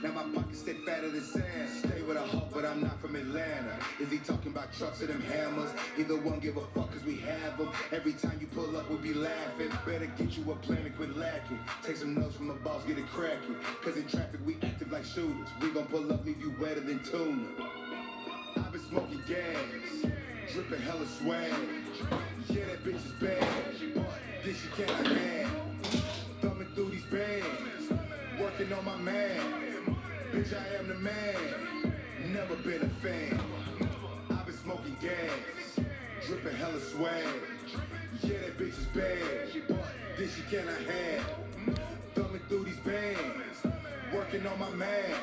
Now my pockets stay fatter than sand. Stay with a hoe, but I'm not from Atlanta. Is he talking about trucks or them hammers? Either one give a fuck cause we have them. Every time you pull up, we be laughing. Better get you a plan and quit lacking. Take some notes from the boss, get it cracking. Cause in traffic we active like shooters. We gon' pull up, leave you wetter than tuna. I've been smoking gas, dripping hella swag. Yeah, that bitch is bad, but this she cannot have. Thumbing through these bands, working on my man. Bitch, I am the man, never been a fan. I've been smoking gas, dripping hella swag. Yeah, that bitch is bad, but this she cannot have. Thumbing through these bands, working on my man.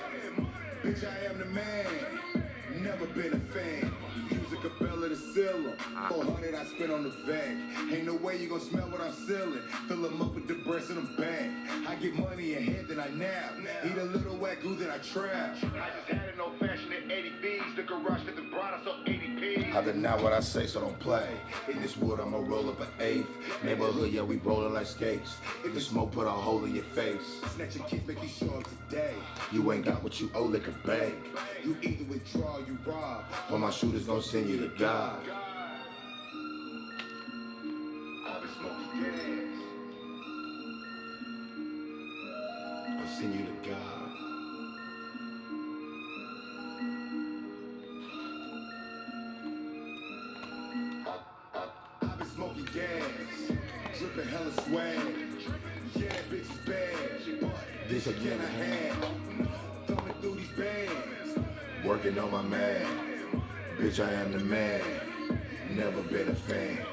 Bitch, I am the man, never been a fan. Use a Cabela to seal 'em. 400 I spent on the vac. Ain't no way you gon' smell what I'm sealing. Fill 'em up with the breast in them back. I get money in head, then I nap. Eat a little wagyu, then I trap. I just had an old fashioned at 80 B's. The garage at the broad, I saw 80 P's. I did not what I say, so don't play. In this wood, I'ma roll up an eighth. Neighborhood, yeah, we rollin' like skates. If the smoke put a hole in your face. Snatch your kids, make you show up today. You ain't got what you owe, lick a bag. You either withdraw or you rob. Or my shooters gon' send you to God. I've been smoking gas. I'll send you to God. I've been smoking gas, dripping hella swag. Yeah, that bitch is bad, but this again I have. Thumbing through these bands, working on my man. Bitch, I am the man, never been a fan.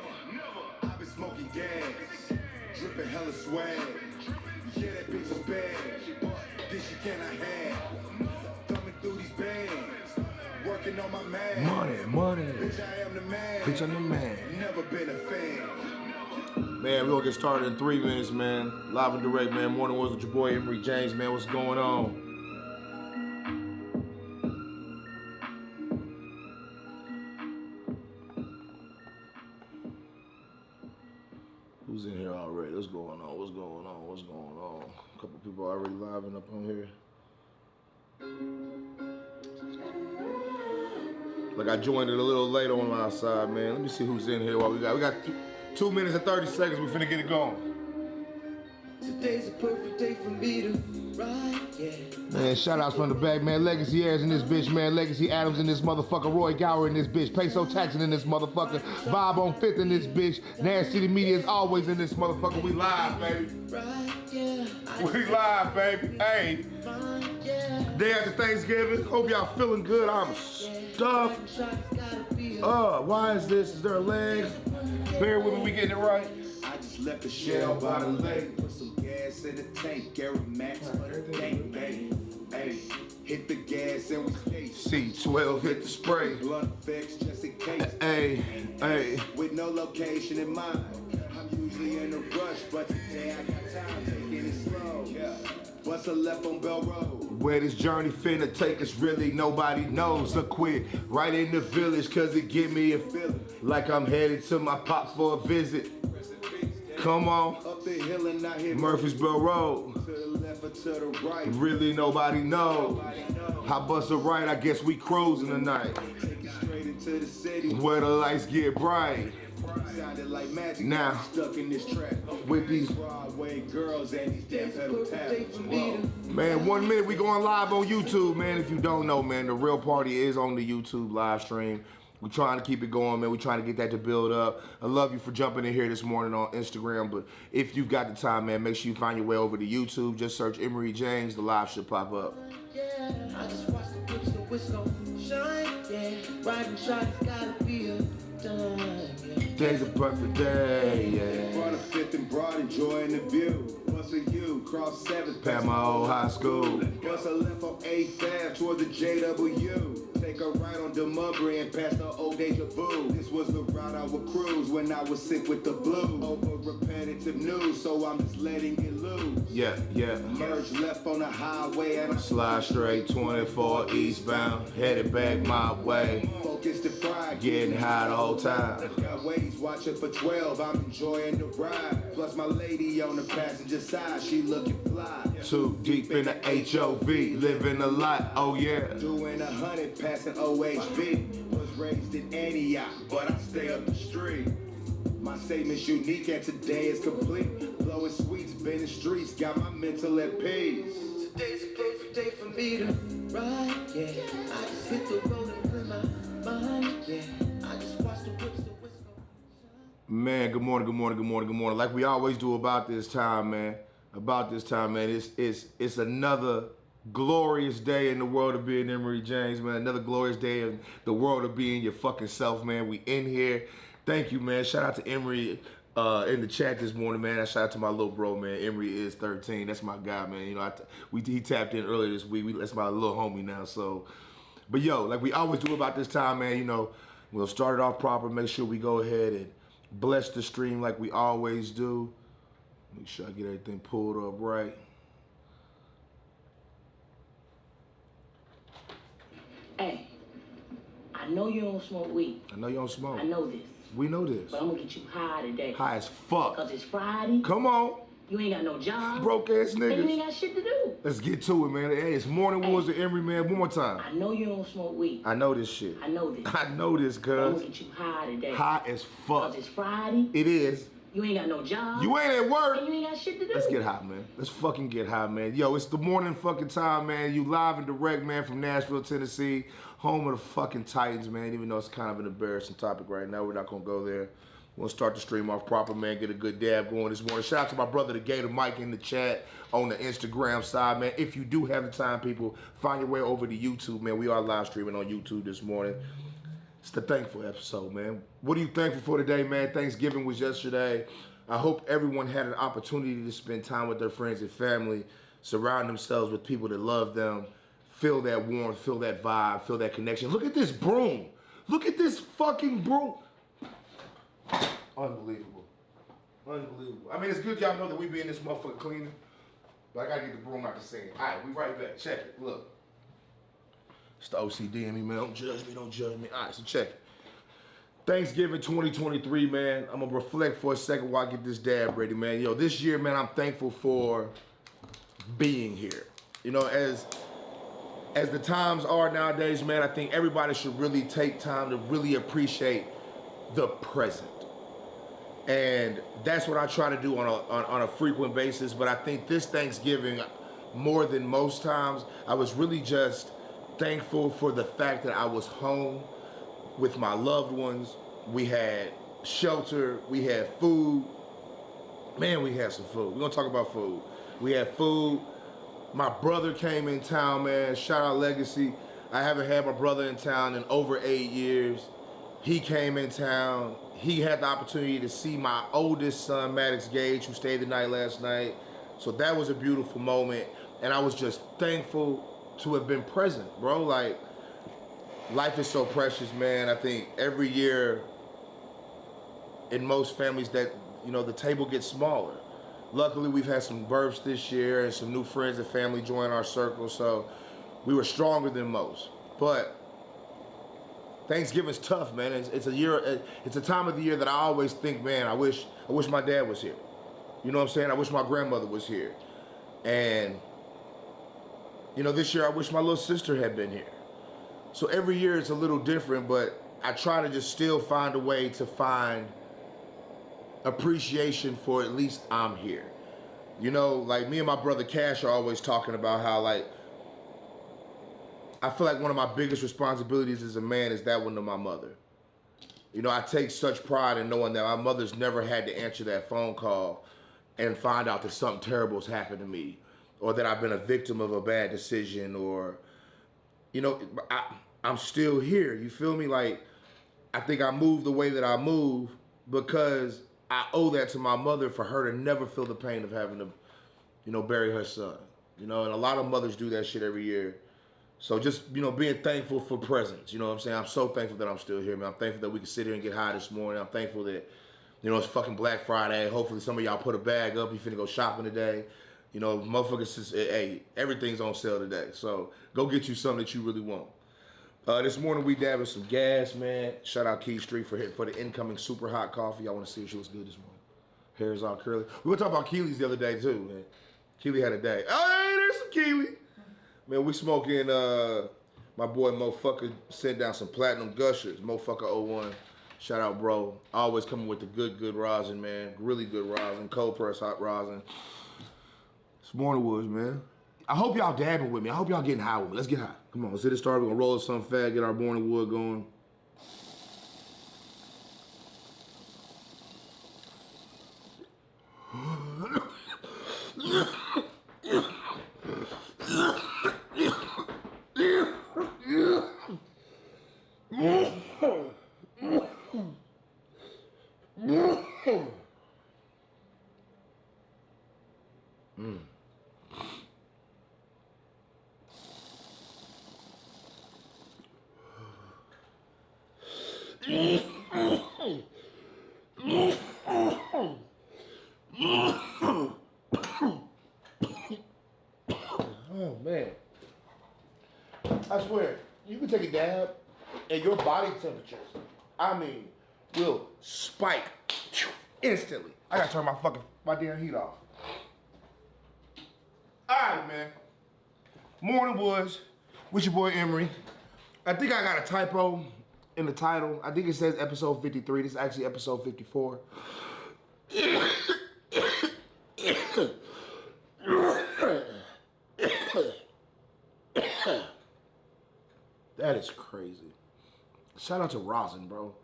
I've been smoking gas, dripping hella swag. Yeah, that bitch is bad, but this she cannot have. Thumbing through these bands, working on my man. Money. Bitch, I am the man. Bitch, I'm the man. Never been a fan. Man, we're gonna get started in 3 minutes, man. Live and direct, man. Morning was with your boy Emory Jaymz, man. What's going on? Who's in here already? What's going on? What's going on? What's going on? A couple people already living up on here. Like I joined it a little late on my side, man. Let me see who's in here. What we got 2 minutes and 30 seconds. We finna get it going. Today's a perfect day for me to ride, yeah. Man, shout outs from the back, man. Legacy Airs in this bitch, man. Legacy Adams in this motherfucker. Roy Gower in this bitch. Peso Taxon in this motherfucker. Bob on 5th in this bitch. Nash City Media is always in this motherfucker. We live, baby. We live, baby. Hey. Day after Thanksgiving. Hope y'all feeling good. I'm stuffed. Why is this? Is there a leg? Bear with me, we getting it right. I just left the shell by the lake. Put some gas in the tank. Gary Max for the gang bang. Hey, hit the gas and we skate. C12 hit the spray. Blunt effects just in case. Hey. With no location in mind. I'm usually in a rush, but today I got time taking it slow. Yeah. Bust a left on Bell Road. Where this journey finna take us, really nobody knows. So quit right in the village, cause it give me a feeling like I'm headed to my pop for a visit. Come on. Up the hill and I hit Murfreesboro Road. To the left or to the right. Really nobody knows. I bust a right, I guess we cruising tonight. Take it straight into the city. Where the lights get bright. Sounded like magic. Now, stuck in this track with these Broadway girls and these damn pedal tablets. Man, 1 minute we going live on YouTube, man. If you don't know, man, the real party is on the YouTube live stream. We're trying to keep it going, man. We're trying to get that to build up. I love you for jumping in here this morning on Instagram, but if you've got the time, man, make sure you find your way over to YouTube. Just search Emory Jaymz. The live should pop up. Yeah, I just watch the whips, so it's gon' shine, yeah. Riding shot's gotta be a time, yeah. Today's a perfect day, yeah. Front of 5th and Broad, enjoying the view. Bust a U, cross 7th. Pat my old high school. Bust a left on 8th Ave towards the JW. Take a right on Demubry and past the old Deja Vu. This was the route I would cruise when I was sick with the blue. Over repetitive news, so I'm just letting it loose. Yeah. Merge left on the highway and I slide straight 24 eastbound, headed back my way. focused and fried. Getting high the whole time. Got waves watching for 12, I'm enjoying the ride. Plus my lady on the passenger side, she looking fly. Too deep in the HOV, living a lot, oh yeah. Doing 100, passing OHB. Was raised in Antioch, but I stay up the street. My statement's unique and today is complete. Blowing sweets, been in streets, got my mental at peace. Today's a perfect day for me to ride, yeah. I just hit the road and clear my mind, yeah. I just watch the whips, the whistle. Man, good morning, good morning, good morning, good morning. Like we always do about this time, man. It's another glorious day in the world of being Emory Jaymz, man. Another glorious day in the world of being your fucking self, man. We in here. Thank you, man. Shout out to Emory in the chat this morning, man. Shout out to my little bro, man. Emory is 13. That's my guy, man. You know, he tapped in earlier this week. That's my little homie now. So, but yo, like we always do about this time, man. You know, we'll start it off proper. Make sure we go ahead and bless the stream like we always do. Make sure I get everything pulled up right. Hey, I know you don't smoke weed. I know you don't smoke. I know this. We know this. But I'm gonna get you high today. High as fuck. Cause it's Friday. Come on. You ain't got no job. Broke ass And you ain't niggas. got shit to do. Let's get to it, man. Hey, it's morning wars with Emory, man. One more time. I know you don't smoke weed. I know this shit. I know this. I know this, But I'm cuz. gonna get you high today. High as Cause fuck. it's Friday. It is. You ain't got no job. You ain't at work. And you ain't got shit to do. Let's get high, man. Let's fucking get high, man. Yo, it's the morning fucking time, man. You live and direct, man, from Nashville, Tennessee. Home of the fucking Titans, man. Even though it's kind of an embarrassing topic right now, we're not gonna go there. We'll start the stream off proper, man. Get a good dab going this morning. Shout out to my brother, the Gator Mike, in the chat on the Instagram side, man. If you do have the time, people, find your way over to YouTube, man. We are live streaming on YouTube this morning. It's the thankful episode, man. What are you thankful for today, man? Thanksgiving was yesterday. I hope everyone had an opportunity to spend time with their friends and family, surround themselves with people that love them, feel that warmth, feel that vibe, feel that connection. Look at this broom. Look at this fucking broom. Unbelievable. Unbelievable. I mean, it's good y'all know that we be in this motherfucker cleaning, but I gotta get the broom out the sink. All right, we right back. Check it. Look. It's the OCD in me, man. Don't judge me. Don't judge me. All right, so check it. Thanksgiving 2023, man. I'm gonna reflect for a second while I get this dab ready, man. Yo, this year, man, I'm thankful for being here. You know, as the times are nowadays, man, I think everybody should really take time to really appreciate the present. And that's what I try to do on a frequent basis. But I think this Thanksgiving, more than most times, I was really just thankful for the fact that I was home with my loved ones. We had shelter, we had food. Man, we had some food. We're gonna talk about food. We had food. My brother came in town, man. Shout out Legacy. I haven't had my brother in town in over 8 years. He came in town. He had the opportunity to see my oldest son, Maddox Gage, who stayed the night last night. So that was a beautiful moment. And I was just thankful to have been present, bro. Like, life is so precious, man. I think every year in most families that, you know, the table gets smaller. Luckily, we've had some births this year and some new friends and family join our circle, so we were stronger than most. But Thanksgiving's tough, man. It's a time of the year that I always think, man, I wish my dad was here. You know what I'm saying? I wish my grandmother was here. And, you know, this year I wish my little sister had been here. So every year it's a little different, but I try to just still find a way to find appreciation for at least I'm here. You know, like me and my brother Cash are always talking about how, like, I feel like one of my biggest responsibilities as a man is that one to my mother. You know, I take such pride in knowing that my mother's never had to answer that phone call and find out that something terrible has happened to me, or that I've been a victim of a bad decision, or, you know, I'm still here. You feel me? Like, I think I move the way that I move because I owe that to my mother for her to never feel the pain of having to, you know, bury her son. You know, and a lot of mothers do that shit every year. So just, you know, being thankful for presence. You know what I'm saying? I'm so thankful that I'm still here, man. I'm thankful that we can sit here and get high this morning. I'm thankful that, you know, it's fucking Black Friday. Hopefully some of y'all put a bag up. You finna go shopping today. You know, motherfuckers, hey, everything's on sale today. So go get you something that you really want. This morning we dabbing some gas, man. Shout out Key Street for the incoming super hot coffee. I want to see if she was good this morning. Hair is all curly. We were talking about Keely's the other day too, man. Keely had a day. Oh, hey, there's some Keely. Man, we smoking, my boy Mofucker sent down some Platinum Gushers. Mofucker 01. Shout out, bro. Always coming with the good rosin, man. Really good rosin. Cold press hot rosin. It's Morning Woods, man. I hope y'all dabbing with me. I hope y'all getting high with me. Let's get high. Come on, let's hit it started. We're gonna roll some fat, get our Morning Wood going. Oh man, I swear, you can take a dab and your body temperature, I mean, will spike instantly. I gotta turn my damn heat off. All right, man. Morning Woods with your boy Emory. I think I got a typo in the title. I think it says episode 53. This is actually episode 54. That is crazy. Shout out to Rosin, bro.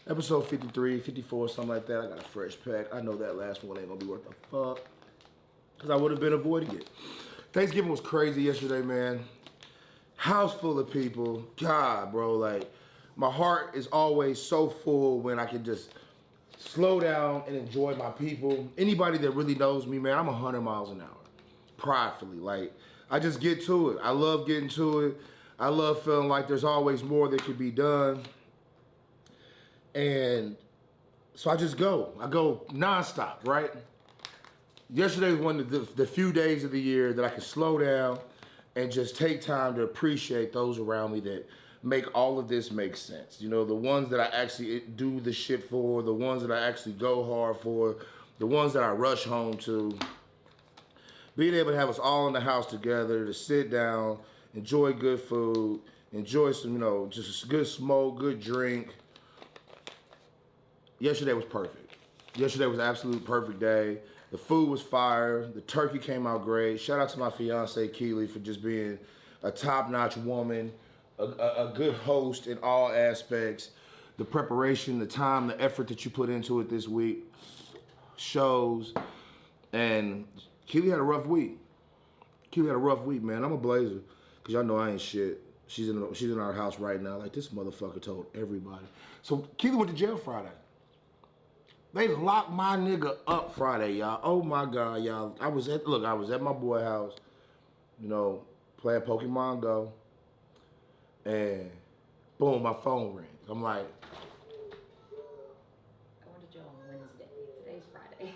Episode 53, 54, something like that. I got a fresh pack. I know that last one ain't gonna be worth a fuck, because I would have been avoiding it. Thanksgiving was crazy yesterday, man. House full of people. God, bro, like, my heart is always so full when I can just slow down and enjoy my people. Anybody that really knows me, man, I'm 100 miles an hour. Pridefully, like, I just get to it. I love getting to it. I love feeling like there's always more that could be done. And so I just go. I go nonstop, right? Yesterday was one of the few days of the year that I can slow down and just take time to appreciate those around me that make all of this make sense. You know, the ones that I actually do the shit for, the ones that I actually go hard for, the ones that I rush home to. Being able to have us all in the house together, to sit down, enjoy good food, enjoy some, you know, just good smoke, good drink. Yesterday was perfect. Yesterday was an absolute perfect day. The food was fire. The turkey came out great. Shout out to my fiance, Keely, for just being a top-notch woman, a good host in all aspects. The preparation, the time, the effort that you put into it this week shows. And Keely had a rough week. Keely had a rough week, man. I'm a blazer, because y'all know I ain't shit. She's in our house right now. Like, this motherfucker told everybody. So Keely went to jail Friday. They locked my nigga up Friday, y'all. Oh my God, y'all. I was at my boy house, you know, playing Pokemon Go, and boom, my phone rings. I'm like, I went to jail on Wednesday. Today's Friday.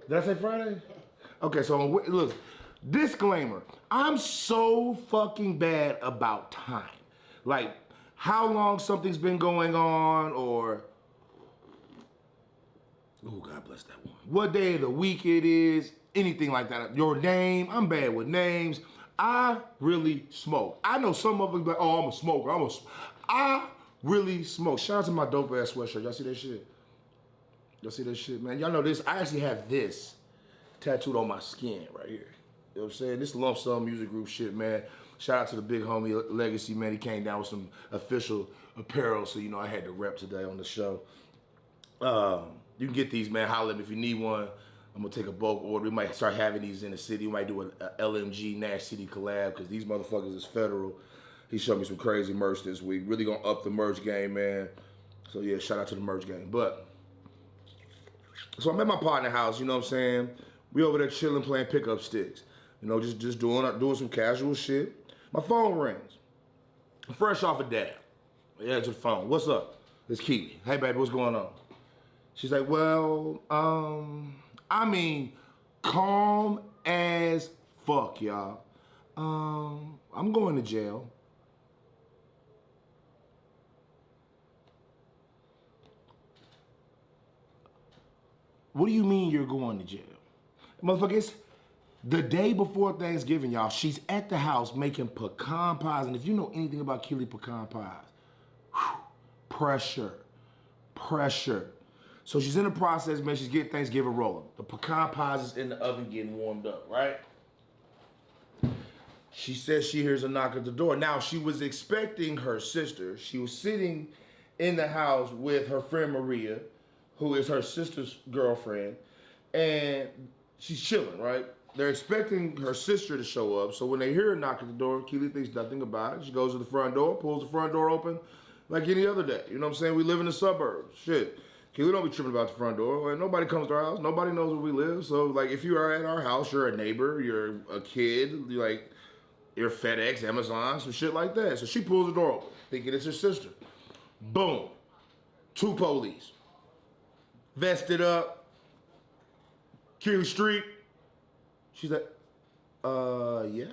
did I say Friday? Okay, so look, disclaimer. I'm so fucking bad about time. Like, how long something's been going on, or oh, God bless that woman. What day of the week it is, anything like that. Your name, I'm bad with names. I really smoke. I know some of us be like, oh, I'm a smoker. I really smoke. Shout out to my dope ass sweatshirt. Y'all see that shit? Y'all see that shit, man? Y'all know this. I actually have this tattooed on my skin right here. You know what I'm saying? This lump sum music group shit, man. Shout out to the big homie Legacy, man. He came down with some official apparel, so, you know, I had to rep today on the show. You can get these, man. Holler at me if you need one. I'm gonna take a bulk order. We might start having these in the city. We might do a LMG Nash City collab, because these motherfuckers is federal. He showed me some crazy merch this week. Really gonna up the merch game, man. So yeah, shout out to the merch game. But so I'm at my partner house. You know what I'm saying? We over there chilling, playing pickup sticks. You know, just doing some casual shit. My phone rings. I'm fresh off a dab. Yeah, to the phone. What's up? It's Keely. Hey, baby, what's going on? She's like, well, I mean, calm as fuck, y'all. I'm going to jail. What do you mean you're going to jail? Motherfucker, it's the day before Thanksgiving, y'all. She's at the house making pecan pies. And if you know anything about Keely pecan pies, whew, pressure. So she's in the process, man. She's getting Thanksgiving rolling. The pecan pies is in the oven getting warmed up, right? She says she hears a knock at the door. Now, she was expecting her sister. She was sitting in the house with her friend Maria, who is her sister's girlfriend, and she's chilling, right? They're expecting her sister to show up, so when they hear a knock at the door, Keely thinks nothing about it. She goes to the front door, pulls the front door open like any other day. You know what I'm saying? We live in the suburbs. Shit. Keely don't be tripping about the front door. Like, nobody comes to our house. Nobody knows where we live. So, like, if you are at our house, you're a neighbor, you're a kid, you're FedEx, Amazon, some shit like that. So she pulls the door open, thinking it's her sister. Boom. 2 police. Vested up. Keely Street. She's like, yeah.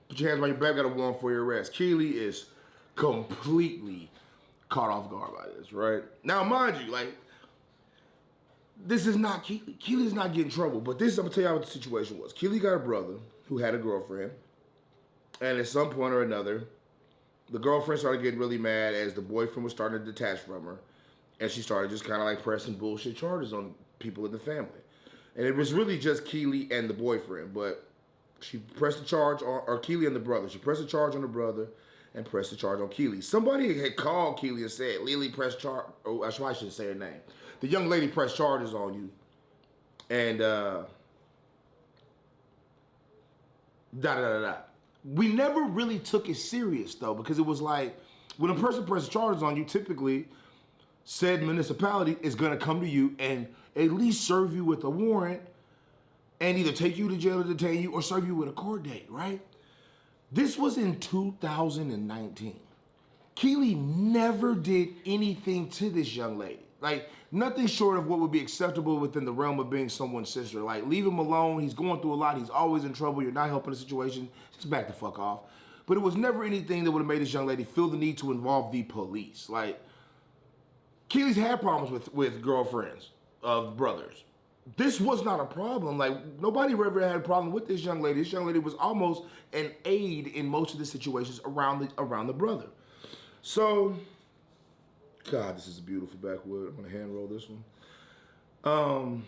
Put your hands on your back, got a warrant for your arrest. Keely is completely caught off guard by this, right? Now, mind you, like, this is not Keely. Keely's not getting in trouble, but this, I'm gonna tell you what the situation was. Keely got a brother who had a girlfriend, and at some point or another, the girlfriend started getting really mad as the boyfriend was starting to detach from her, and she started just kind of like pressing bullshit charges on people in the family. And it was really just Keely and the boyfriend, but she pressed the charge on, or Keely and the brother. She pressed the charge on the brother and pressed the charge on Keely. Somebody had called Keely and said, Lily pressed charge, oh, I shouldn't say her name. The young lady pressed charges on you. And, We never really took it serious, though, because it was like, when a person presses charges on you, typically, said municipality is going to come to you and at least serve you with a warrant and either take you to jail or detain you or serve you with a court date, right? This was in 2019. Keely never did anything to this young lady. Like, nothing short of what would be acceptable within the realm of being someone's sister. Like, leave him alone. He's going through a lot. He's always in trouble. You're not helping the situation. Just back the fuck off. But it was never anything that would have made this young lady feel the need to involve the police. Like, Keely's had problems with girlfriends of brothers. This was not a problem. Like, nobody ever had a problem with this young lady. This young lady was almost an aid in most of the situations around the brother. So, God, this is a beautiful backwood. I'm gonna hand roll this one.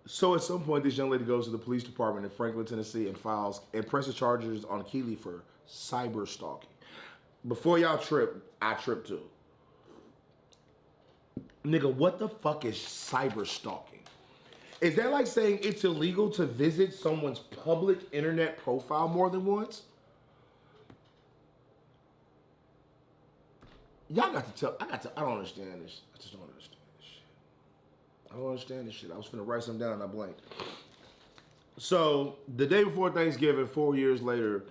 So at some point, this young lady goes to the police department in Franklin, Tennessee, and presses charges on Keely for cyber stalking. Before y'all trip, I trip too. Nigga, what the fuck is cyber stalking? Is that like saying it's illegal to visit someone's public internet profile more than once? Y'all got to tell, I don't understand this. I just don't understand this shit. I don't understand this shit. I was finna write something down and I blanked. So, the day before Thanksgiving, 4 years later,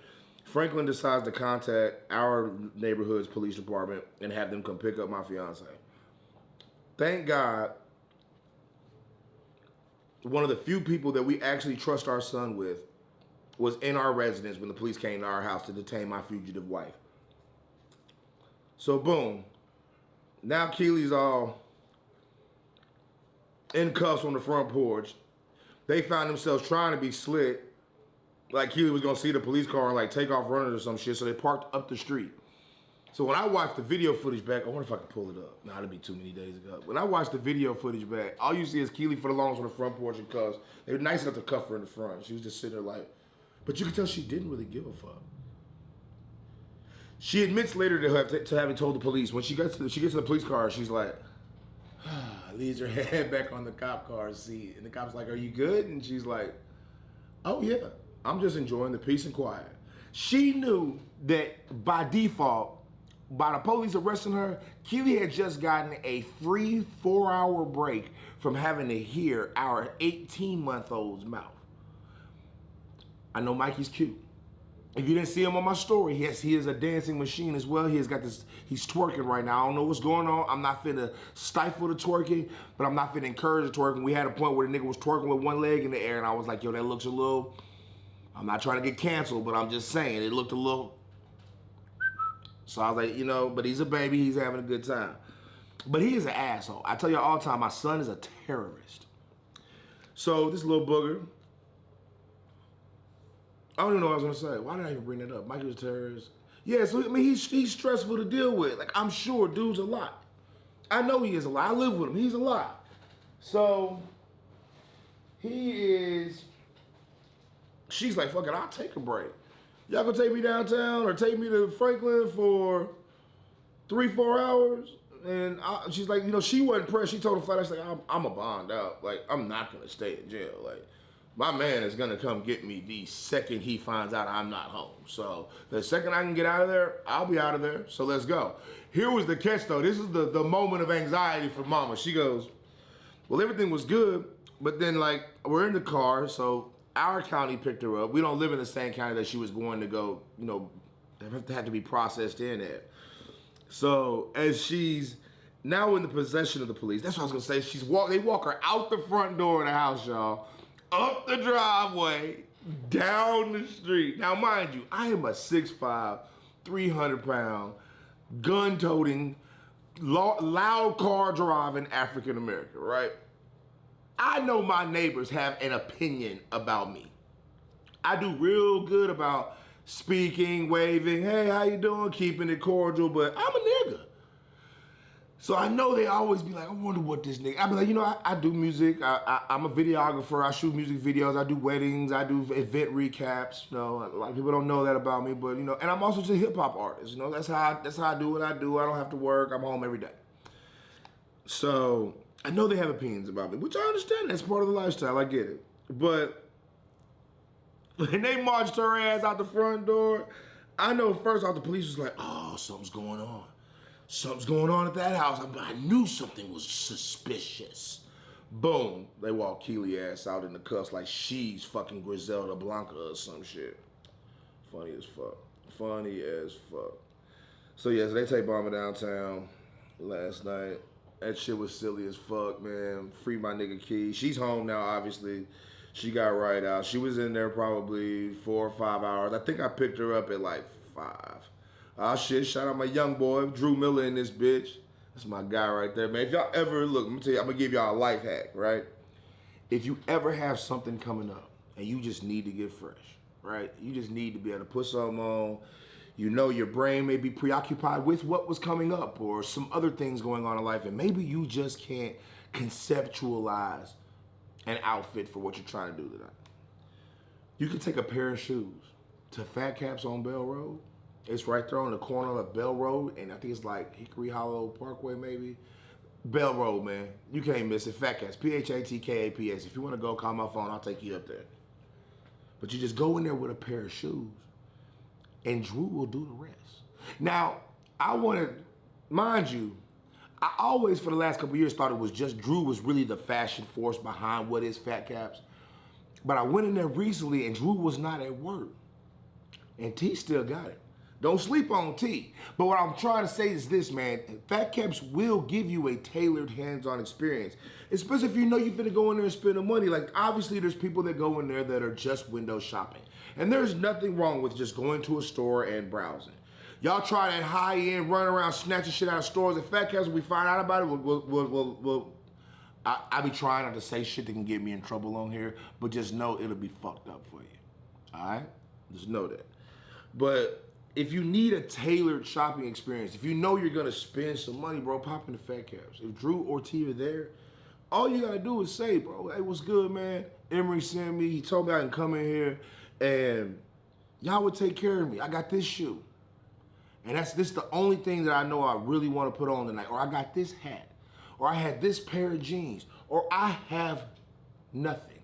Franklin decides to contact our neighborhood's police department and have them come pick up my fiance. Thank God, one of the few people that we actually trust our son with was in our residence when the police came to our house to detain my fugitive wife. So boom, now Keely's all in cuffs on the front porch. They found themselves trying to be slick, like Keely was gonna see the police car and like take off running or some shit, so they parked up the street. So when I watched the video footage back, I wonder if I can pull it up. Nah, it'd be too many days ago. When I watched the video footage back, all you see is Keely for the longest on the front porch and cuffs. They were nice enough to cuff her in the front. She was just sitting there like, but you could tell she didn't really give a fuck. She admits later to having told the police, when she gets to the police car, she's like, leaves her head back on the cop car seat. And the cop's like, are you good? And she's like, oh yeah, I'm just enjoying the peace and quiet. She knew that by default, by the police arresting her, Keely had just gotten a free 4-hour break from having to hear our 18-month-old's mouth. I know Mikey's cute. If you didn't see him on my story, yes, he is a dancing machine as well. He's twerking right now. I don't know what's going on. I'm not finna stifle the twerking, but I'm not finna encourage the twerking. We had a point where the nigga was twerking with one leg in the air, and I was like, yo, that looks a little, I'm not trying to get canceled, but I'm just saying, it looked a little. So I was like, you know, but he's a baby, he's having a good time. But he is an asshole. I tell you all the time, my son is a terrorist. So this little booger, I don't even know what I was gonna say. Why did I even bring that up? Mikey was a terrorist. Yeah, so I mean, he's stressful to deal with. Like, I'm sure dude's a lot. I know he is a lot. I live with him. He's a lot. So she's like, fuck it, I'll take a break. Y'all gonna take me downtown or take me to Franklin for 3-4 hours? And she's like, she wasn't pressed. She told the flat out, she's like, I'm a bond out. Like, I'm not gonna stay in jail. Like, my man is gonna come get me the second he finds out I'm not home. So the second I can get out of there, I'll be out of there. So let's go. Here was the catch though. This is the moment of anxiety for mama. She goes, well, everything was good, but then like we're in the car, so our county picked her up. We don't live in the same county that she was going to go, had to be processed in at. So as she's now in the possession of the police, that's what I was gonna say. They walk her out the front door of the house, y'all, up the driveway, down the street. Now, mind you, I am a 6'5", 300-pound, gun-toting, loud car driving African American, right? I know my neighbors have an opinion about me. I do real good about speaking, waving, hey, how you doing, keeping it cordial, but I'm a nigga. So I know they always be like, I wonder what this nigga, I be like, I do music, I'm a videographer, I shoot music videos, I do weddings, I do event recaps, a lot of people don't know that about me, but and I'm also just a hip hop artist, that's how I do what I do. I don't have to work, I'm home every day. So I know they have opinions about me, which I understand, that's part of the lifestyle, I get it. But when they marched her ass out the front door, I know first off the police was like, oh, something's going on. Something's going on at that house. I knew something was suspicious. Boom, they walk Keely ass out in the cuffs like she's fucking Griselda Blanca or some shit. Funny as fuck. Funny as fuck. So yeah, so they take Bomber downtown last night. That shit was silly as fuck, man. Free my nigga Key. She's home now, obviously. She got right out. She was in there probably 4 or 5 hours. I think I picked her up at like 5. Ah, shit, shout out my young boy, Drew Miller in this bitch. That's my guy right there, man. If y'all ever, look, let me tell you, I'm gonna give y'all a life hack, right? If you ever have something coming up and you just need to get fresh, right? You just need to be able to put something on. Your brain may be preoccupied with what was coming up or some other things going on in life, and maybe you just can't conceptualize an outfit for what you're trying to do tonight. You can take a pair of shoes to Fat Caps on Bell Road. It's right there on the corner of Bell Road, and I think it's like Hickory Hollow Parkway, maybe. Bell Road, man. You can't miss it. Fat Caps, PHATKAPS. If you want to go, call my phone. I'll take you up there. But you just go in there with a pair of shoes, and Drew will do the rest. Now, I want to, mind you, I always, for the last couple of years, thought it was just Drew was really the fashion force behind what is Fat Caps. But I went in there recently, and Drew was not at work. And T still got it. Don't sleep on T. But what I'm trying to say is this, man. Fat Caps will give you a tailored hands-on experience. Especially if you know you're finna go in there and spend the money. Like, obviously, there's people that go in there that are just window shopping. And there's nothing wrong with just going to a store and browsing. Y'all try that high-end, run around, snatching shit out of stores. At Fat Caps, when we find out about it, I be trying not to say shit that can get me in trouble on here, but just know it'll be fucked up for you. All right? Just know that. But if you need a tailored shopping experience, if you know you're gonna spend some money, bro, pop into Fat Caps. If Drew or T are there, all you gotta do is say, bro, hey, what's good, man? Emory sent me, he told me I can come in here and y'all would take care of me. I got this shoe. And this is the only thing that I know I really wanna put on tonight. Or I got this hat. Or I had this pair of jeans. Or I have nothing.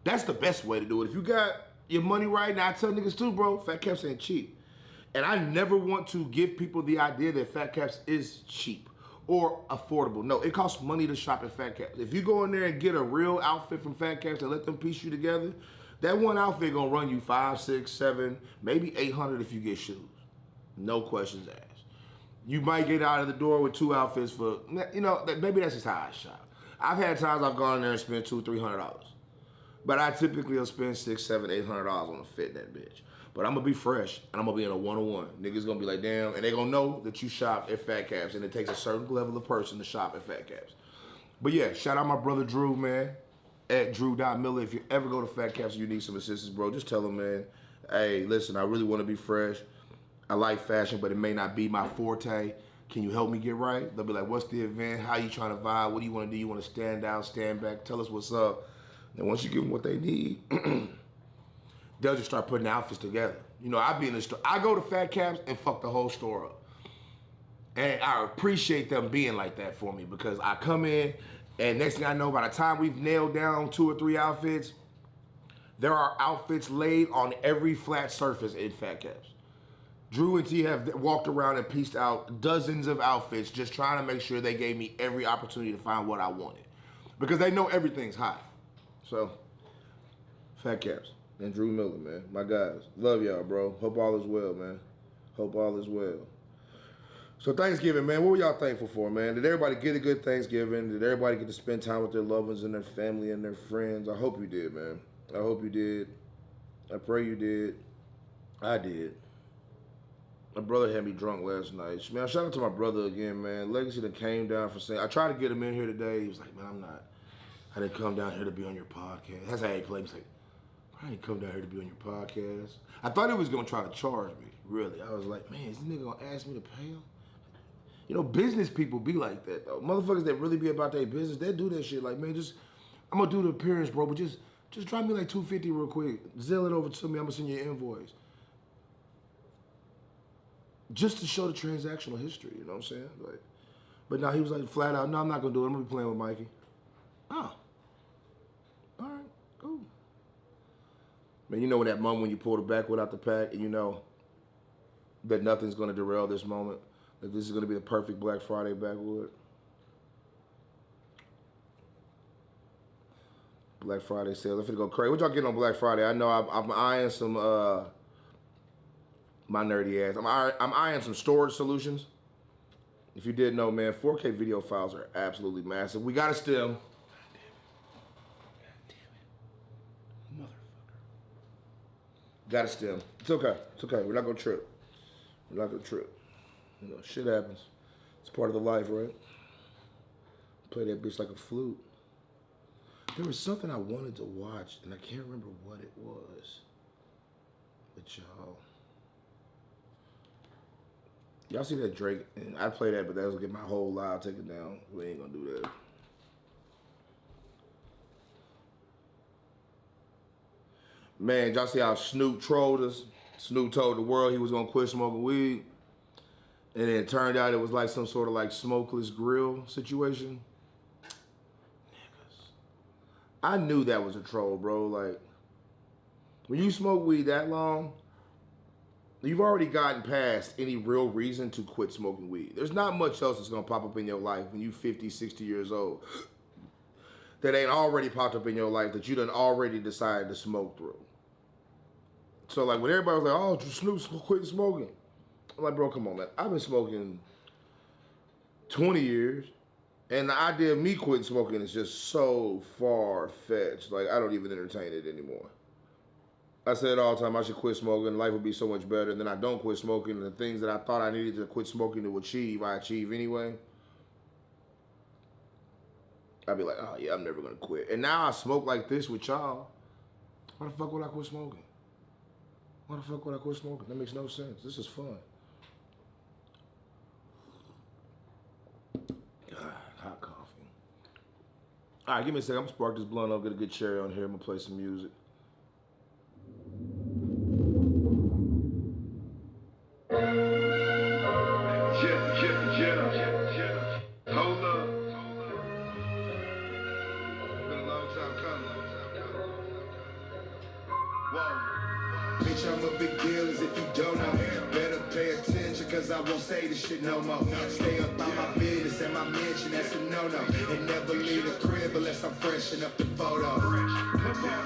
That's the best way to do it. If you got your money right now, I tell niggas too, bro, Fat Caps ain't cheap. And I never want to give people the idea that Fat Caps is cheap or affordable. No, it costs money to shop at Fat Caps. If you go in there and get a real outfit from Fat Caps and let them piece you together, that one outfit gonna run you 5, 6, 7, maybe 800 if you get shoes. No questions asked. You might get out of the door with 2 outfits for, maybe that's just how I shop. I've had times I've gone in there and spent $200, $300. But I typically will spend $600, $700, $800 on a fit in that bitch. But I'm gonna be fresh, and I'm gonna be in a one-on-one. Niggas gonna be like, damn, and they gonna know that you shop at Fat Caps, and it takes a certain level of person to shop at Fat Caps. But yeah, shout out my brother Drew, man, at Drew.Miller. If you ever go to Fat Caps and you need some assistance, bro, just tell him, man, hey, listen, I really wanna be fresh. I like fashion, but it may not be my forte. Can you help me get right? They'll be like, what's the event? How you trying to vibe? What do you wanna do? You wanna stand out, stand back? Tell us what's up. And once you give them what they need, they'll just start putting outfits together. You know, I be in the store. I go to Fat Caps and fuck the whole store up. And I appreciate them being like that for me because I come in and next thing I know, by the time we've nailed down 2 or 3 outfits, there are outfits laid on every flat surface in Fat Caps. Drew and T have walked around and pieced out dozens of outfits just trying to make sure they gave me every opportunity to find what I wanted. Because they know everything's hot. So, Fat Caps. And Drew Miller, man. My guys. Love y'all, bro. Hope all is well, man. Hope all is well. So Thanksgiving, man. What were y'all thankful for, man? Did everybody get a good Thanksgiving? Did everybody get to spend time with their loved ones and their family and their friends? I hope you did, man. I hope you did. I pray you did. I did. My brother had me drunk last night. Man, shout out to my brother again, man. Legacy that came down for saying. I tried to get him in here today. He was like, man, I didn't come down here to be on your podcast. That's how he played. He's like, I didn't come down here to be on your podcast. I thought he was going to try to charge me, really. I was like, man, is this nigga going to ask me to pay him? You know, business people be like that, though. Motherfuckers that really be about their business, they do that shit. Like, man, I'm going to do the appearance, bro, but just drop me like $250 real quick. Zell it over to me. I'm going to send you an invoice. Just to show the transactional history, you know what I'm saying? Like, but now he was like flat out, no, I'm not going to do it. I'm going to be playing with Mikey. Oh. All right, cool. Man, you know when that moment when you pull the backwood out the pack and you know that nothing's going to derail this moment, that this is going to be the perfect Black Friday backwood? Black Friday sales. I'm finna go crazy. What y'all getting on Black Friday? I know I'm eyeing some, my nerdy ass. I'm eyeing some storage solutions. If you didn't know, man, 4K video files are absolutely massive. We got a stem. Got a stem. It's okay. It's okay. We're not gonna trip. We're not gonna trip. You know, shit happens. It's part of the life, right? Play that bitch like a flute. There was something I wanted to watch, and I can't remember what it was. But y'all see that Drake? And I play that, but that was gonna get my whole live taken down. We ain't gonna do that. Man, y'all see how Snoop trolled us? Snoop told the world he was gonna quit smoking weed. And then it turned out it was like some sort of like smokeless grill situation. Niggas. I knew that was a troll, bro. Like, when you smoke weed that long, you've already gotten past any real reason to quit smoking weed. There's not much else that's gonna pop up in your life when you 50, 60 years old that ain't already popped up in your life that you done already decided to smoke through. So like when everybody was like, oh, Snoop quit smoking. I'm like, bro, come on, man. I've been smoking 20 years, and the idea of me quitting smoking is just so far-fetched. Like, I don't even entertain it anymore. I say it all the time, I should quit smoking, life would be so much better, and then I don't quit smoking, and the things that I thought I needed to quit smoking to achieve, I achieve anyway. I'd be like, oh yeah, I'm never gonna quit. And now I smoke like this with y'all. Why the fuck would I quit smoking? Why the fuck would I quit smoking? That makes no sense. This is fun. God, hot coffee. All right, give me a second. I'm gonna spark this blunt up, get a good cherry on here. I'm gonna play some music. Yeah. Hold up. Been a long time coming. Whoa. Bitch, I'm a big deal as if you don't know. Better pay attention, cause I won't say this shit no more. Stay up on my business and my mention, that's a no-no. And never leave the crib unless I'm freshen up the photo.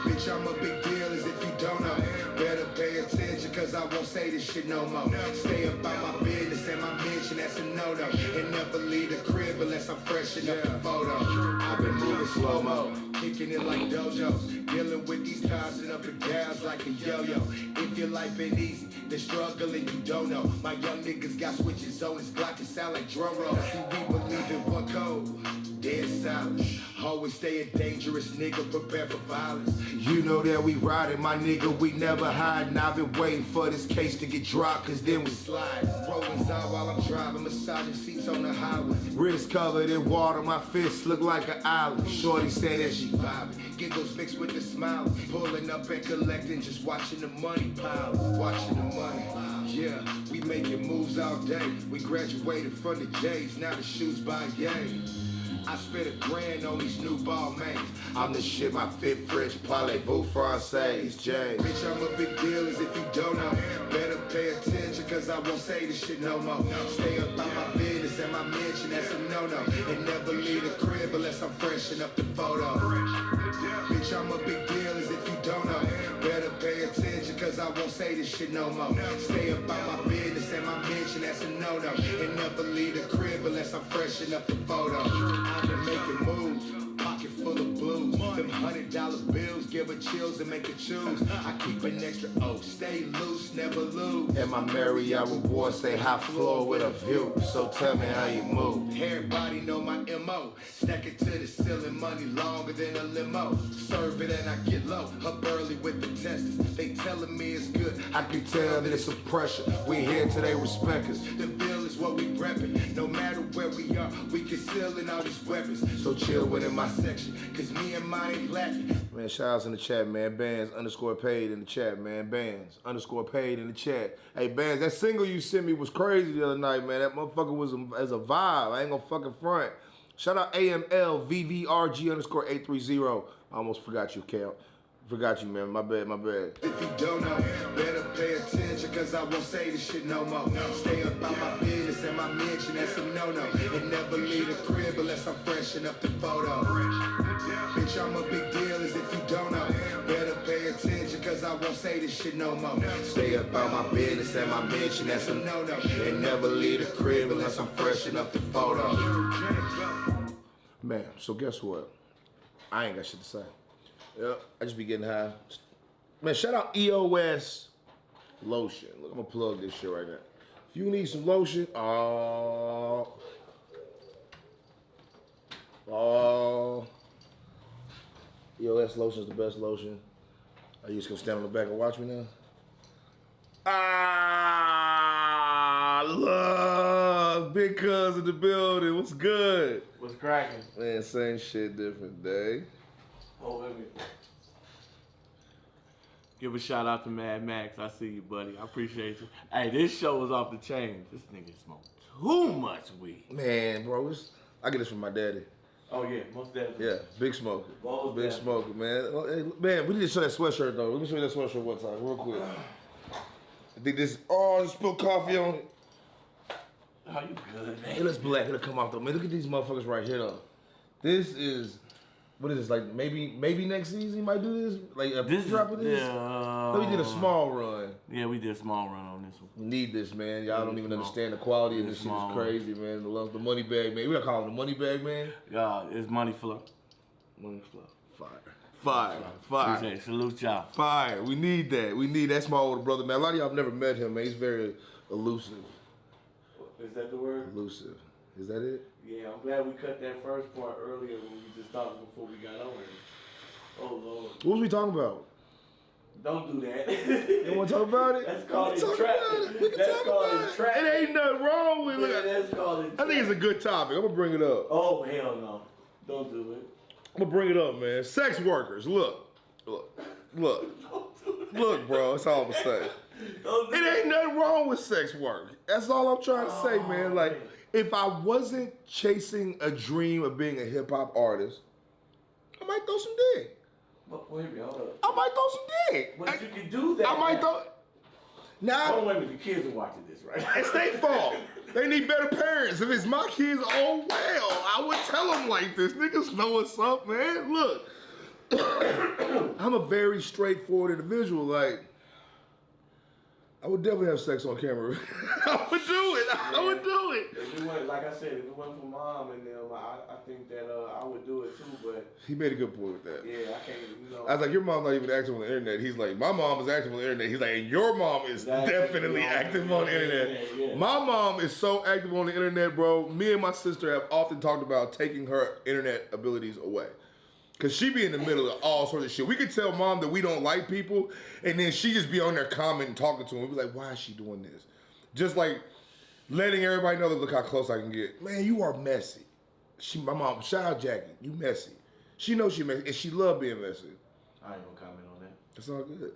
Bitch, I'm a big deal as if you don't know. Better pay attention, cause I won't say this shit no more. Stay about my business and my mention, that's a no-no. And never leave the crib unless I'm freshin' up the photo. I've been moving slow-mo, kicking it like dojos. Dealing with these constant up and downs like a yo-yo. If your life ain't easy, then struggling you don't know. My young niggas got switches on his Glock, it sound like drum roll. See, we believe in one code, dead silent. Always stay a dangerous nigga, prepare for violence. You know that we riding, my nigga, we never hiding. I've been waiting for this case to get dropped, cause then we slide. Rolling out while I'm driving, massaging seats on the highway. Wrist covered in water, my fists look like an island. Shorty said that she vibing, giggles mixed with the smile. Pulling up and collecting, just watching the money pile. Watching the money. Yeah, we making moves all day. We graduated from the J's, now the shoes by Yay. I spent $1,000 on these new ball mates. I'm the shit, my fit French, parlez-vous français, Jay. Bitch, I'm a big deal as if you don't know. Better pay attention, cause I won't say this shit no more. Stay about my business and my mention, that's a no-no. And never leave the crib unless I'm freshin' up the photo. Bitch, I'm a big deal as if you don't know. Better pay attention, cause I won't say this shit no more. Stay about my business and my mention, that's a no-no. And never leave the crib unless I'm freshin' up the photo. I've been making moves, pocket full of blues. Them $100 bills give her chills and make her choose. I keep an extra O, stay loose, never lose. And my Marriott reward say high floor with a view. So tell me how you move. Everybody know my MO. Stack it to the ceiling, money longer than a limo. Serve it and I get low, up early with the testers. They telling me it's good, I can tell that it's a pressure. We here till they respect us. The bill is what we reppin'. No matter where we are, we concealing all these weapons. So chill within my section, cause me and mine ain't lacking. Man, shout outs in the chat, man. Bands _paid in the chat, man. Bands _paid in the chat. Hey, Bands, that single you sent me was crazy the other night, man. That motherfucker was as a vibe. I ain't gonna fucking front. Shout out AML VVRG _830. I almost forgot you, Cal. Forgot you, man. My bad, my bad. If you don't know, better pay attention, cause I won't say this shit no more. Stay about my business and my mention, that's a no-no. And never leave the crib unless I'm freshin' up the photo. Bitch, I'm a big deal as if you don't know. Better pay attention, cause I won't say this shit no more. Stay about my business and my mention, that's a no-no. And never leave the crib unless I'm freshin' up the photo. Man, so guess what? I ain't got shit to say. Yep, I just be getting high. Man, shout out EOS lotion. Look, I'm gonna plug this shit right now. If you need some lotion, EOS lotion is the best lotion. Are you just gonna stand on the back and watch me now? Love, big cuz in the building. What's good? What's cracking? Man, same shit, different day. Oh, let me give a shout out to Mad Max. I see you, buddy. I appreciate you. Hey, this show was off the chain. This nigga smoked too much weed. Man, bro, I get this from my daddy. Oh yeah, most definitely. Yeah, big smoker. Most Big definitely. smoker, man. Well, hey, man, we need to show that sweatshirt though. Let me show you that sweatshirt one time, real quick. I think this. Oh, I spilled coffee on it. Oh, you good, man? It looks black. It'll come off though. Man, look at these motherfuckers right here though. This is. What is this, like maybe next season you might do this? Like a drop of this? Yeah. We did a small run. Yeah, we did a small run on this one. We need this, man. Y'all don't even understand the quality of this shit. Is crazy, man. The money bag, man. We gotta call him the money bag, man. Yeah, it's money flow. Money flow. Fire. Appreciate it. Salute y'all. Fire. We need that. That's my older brother, man. A lot of y'all have never met him, man. He's very elusive. Is that the word? Elusive. Is that it? Yeah, I'm glad we cut that first part earlier when we just talked before we got on here. Oh, Lord. What was we talking about? Don't do that. You don't want to talk about it? That's called We can talk about it. We can That's talk called about it. entrapment. It ain't nothing wrong with Yeah, it. that's called I think it's a good topic. I'm going to bring it up. Oh, hell no. Don't do it. I'm going to bring it up, man. Sex workers. Look, bro. That's all I'm going to say. It ain't nothing wrong with sex work. That's all I'm trying to say, man. Like, if I wasn't chasing a dream of being a hip hop artist, I might throw some dick. But wait a minute, hold up. I might throw some dick. But you can do that. I might throw. Now, Hold on, wait a minute. The kids are watching this, right? it's their fault. They need better parents. If it's my kids, oh well. I would tell them like this. Niggas know what's up, man. Look, I'm a very straightforward individual. Like, I would definitely have sex on camera. I would do it. I would do it. If it went, like I said, if it went for mom and them, I think that I would do it too. But He made a good point with that. yeah, I can't. You know, I was like, your mom's not even active on the internet. He's like, my mom is active on the internet. He's like, and your mom is definitely active on the internet. Yeah. My mom is so active on the internet, bro. Me and my sister have often talked about taking her internet abilities away. Cause she be in the middle of all sorts of shit. We could tell mom that we don't like people, and then she just be on there commenting, talking to them. We be like, why is she doing this? Just like letting everybody know that look how close I can get. Man, you are messy. My mom, shout out Jackie, you messy. She knows she messy, and she love being messy. I ain't gonna comment on that. That's all good.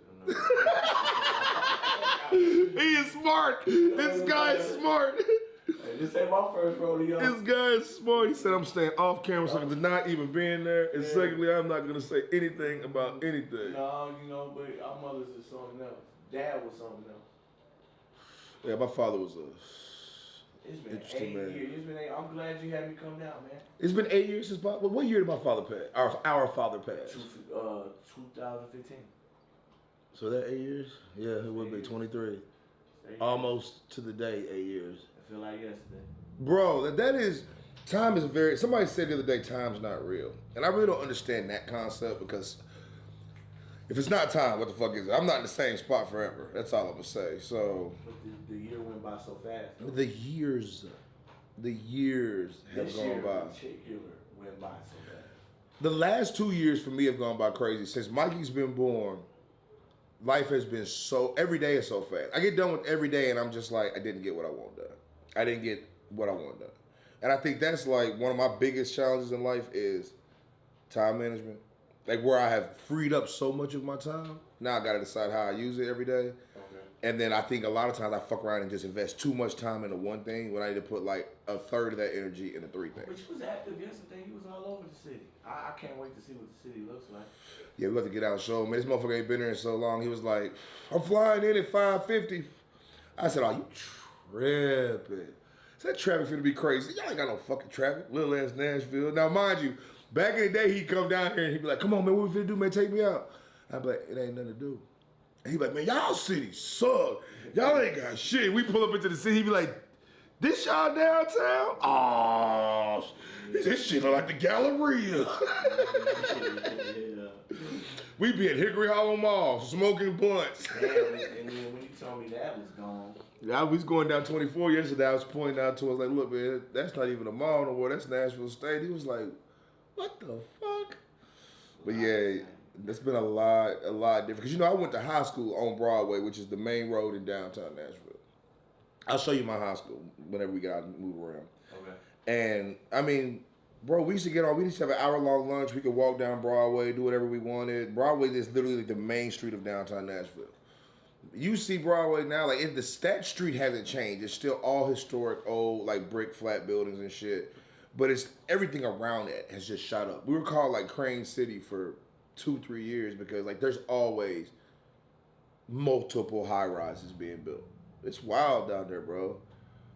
He is smart. This guy is smart. Hey, this ain't my first rodeo. This guy is smart. He said, I'm staying off camera so I can not even being there. And secondly, I'm not going to say anything about anything. No, you know, but our mothers is something else. Dad was something else. Yeah, my father was It's been interesting 8 man. years. It's been 8. I'm glad you had me come down, man. It's been 8 years since what year did my father pass? Our father passed. 2015. So that 8 years? Yeah, it would be 23. Almost to the day, 8 years. I feel like yesterday. Bro, that is, time is somebody said the other day, time's not real. And I really don't understand that concept because if it's not time, what the fuck is it? I'm not in the same spot forever. That's all I'm going to say. So. But the year went by so fast. The years have This gone year, by. particular, went by so fast. The last 2 years for me have gone by crazy. Since Mikey's been born, life has been every day is so fast. I get done with every day and I'm just like, I didn't get what I want done. I didn't get what I want done. And I think that's like one of my biggest challenges in life is time management. Like where I have freed up so much of my time, now I gotta decide how I use it every day. Okay. And then I think a lot of times I fuck around and just invest too much time into one thing when I need to put like a third of that energy into three things. But you was active yesterday. You was all over the city. I can't wait to see what the city looks like. Yeah, we got to get out and show him. Man, this motherfucker ain't been there in so long. He was like, I'm flying in at 5:50. I said, oh, you tripping. So that traffic finna be crazy. Y'all ain't got no fucking traffic. Little ass Nashville. Now, mind you, back in the day, he'd come down here and he'd be like, come on, man, what we finna do, man? Take me out. I'd be like, it ain't nothing to do. And he'd be like, man, y'all city suck. Y'all ain't got shit. We pull up into the city, he'd be like, this y'all downtown? Oh, this shit look like the Galleria. We be at Hickory Hollow Mall smoking blunts. And then when you told me that was gone. I was going down 24 yesterday. I was pointing out to us like, look, man, that's not even a mall no more. That's Nashville State. He was like, what the fuck? But yeah, there's been a lot different. Because, you know, I went to high school on Broadway, which is the main road in downtown Nashville. I'll show you my high school whenever we get out and move around. Okay. And, I mean, bro, we used to have an hour-long lunch. We could walk down Broadway, do whatever we wanted. Broadway is literally like the main street of downtown Nashville. You see Broadway now, like that street hasn't changed. It's still all historic, old, like brick flat buildings and shit. But it's everything around it has just shot up. We were called like Crane City for 2-3 years because like there's always multiple high rises being built. It's wild down there, bro.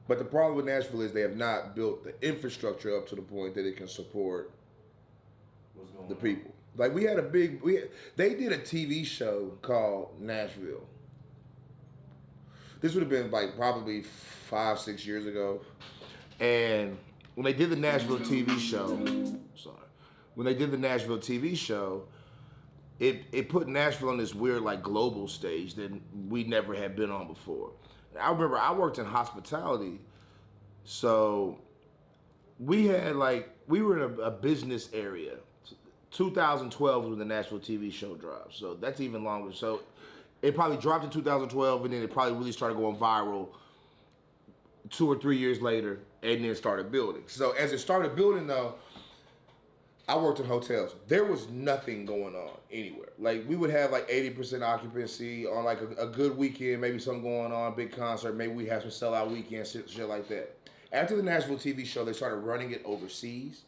But the problem with Nashville is they have not built the infrastructure up to the point that it can support the people. Like they did a TV show called Nashville. This would have been like probably 5-6 years ago. And when they did the Nashville TV show, it put Nashville on this weird like global stage that we never had been on before. I remember I worked in hospitality, so we were in a business area. 2012 was when the Nashville TV show dropped, so that's even longer. So it probably dropped in 2012, and then it probably really started going viral 2 or 3 years later, and then started building. So as it started building, though, I worked in hotels. There was nothing going on anywhere. Like we would have like 80% occupancy on like a good weekend, maybe something going on, big concert. Maybe we have some sellout weekends, shit like that. After the Nashville TV show, they started running it overseas,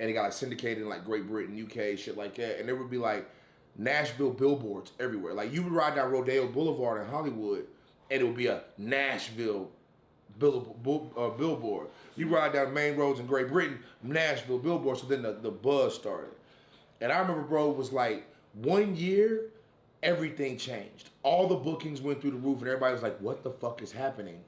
and it got like syndicated in like Great Britain, UK, shit like that. And there would be like Nashville billboards everywhere. Like you would ride down Rodeo Boulevard in Hollywood, and it would be a Nashville billboard. You ride down main roads in Great Britain, Nashville billboard. So then the buzz started. And I remember, bro, it was like 1 year, everything changed. All the bookings went through the roof, and everybody was like, "What the fuck is happening?"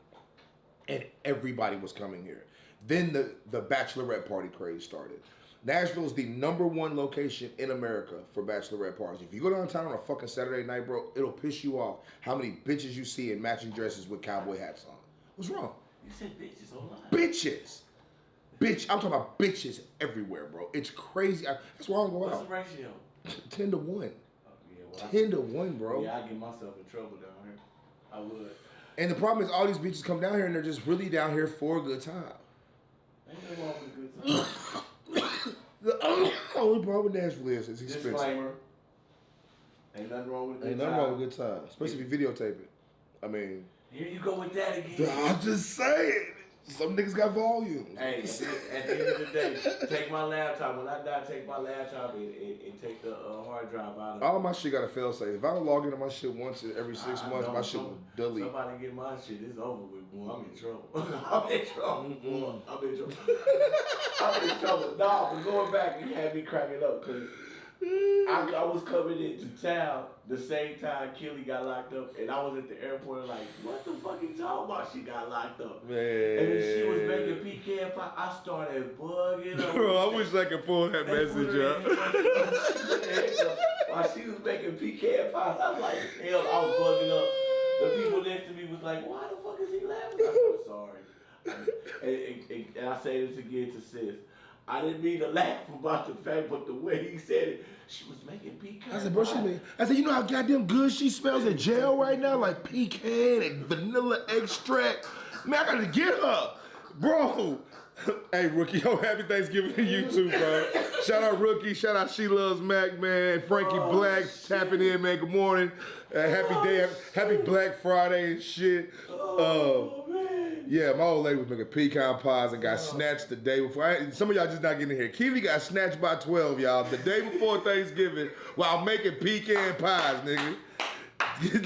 And everybody was coming here. Then the bachelorette party craze started. Nashville is the #1 location in America for bachelorette parties. If you go downtown on a fucking Saturday night, bro, it'll piss you off how many bitches you see in matching dresses with cowboy hats on. What's wrong? You said bitches online. Bitches. Bitch, I'm talking about bitches everywhere, bro. It's crazy. That's why I don't go What's out. the ratio? 10 to 1. Yeah, well, 10 to 1, bro. Yeah, I get myself in trouble down here. I would. And the problem is all these bitches come down here and they're just really down here for a good time. Ain't nothing wrong with a good time. The only problem with Nashville is it's expensive. Disclaimer. Ain't nothing wrong with a good Ain't time. nothing wrong with a good time. Especially if you videotape it. I mean... Here you go with that again. I'm just saying. Some niggas got volume. Hey, at the end of the day, take my laptop. When I die, take my laptop and take the hard drive out of it. All my shit got a fail safe. If I don't log into my shit once every 6 months, my shit will delete. Somebody get my shit, it's over with, boy. I'm in trouble. I'm in trouble, boy. I'm in trouble. I'm in trouble. Nah, but going back, you had me cracking up because I was coming into town the same time Kelly got locked up, and I was at the airport like, what the fuck you talking about? She got locked up. Man. And then she was making pecan pie. I started bugging up. Bro, I wish I could pull that message up. While she was making pecan pies, I was like, hell, I was bugging up. The people next to me was like, why the fuck is he laughing? I said, sorry. And I say this again to sis. I didn't mean to laugh about the fact, but the way he said it, she was making pecan. I said, bro, you know how goddamn good she smells in jail right now? Like pecan and vanilla extract. Man, I gotta get her. Bro. Hey, Rookie, yo, happy Thanksgiving to you too, bro. Shout out Rookie, shout out She Loves Mac, man. Frankie Black tapping in, man. Good morning. Happy Black Friday and shit. Yeah, my old lady was making pecan pies and got snatched the day before. Some of y'all just not getting here. Keely got snatched by 12, y'all, the day before Thanksgiving while making pecan pies, nigga.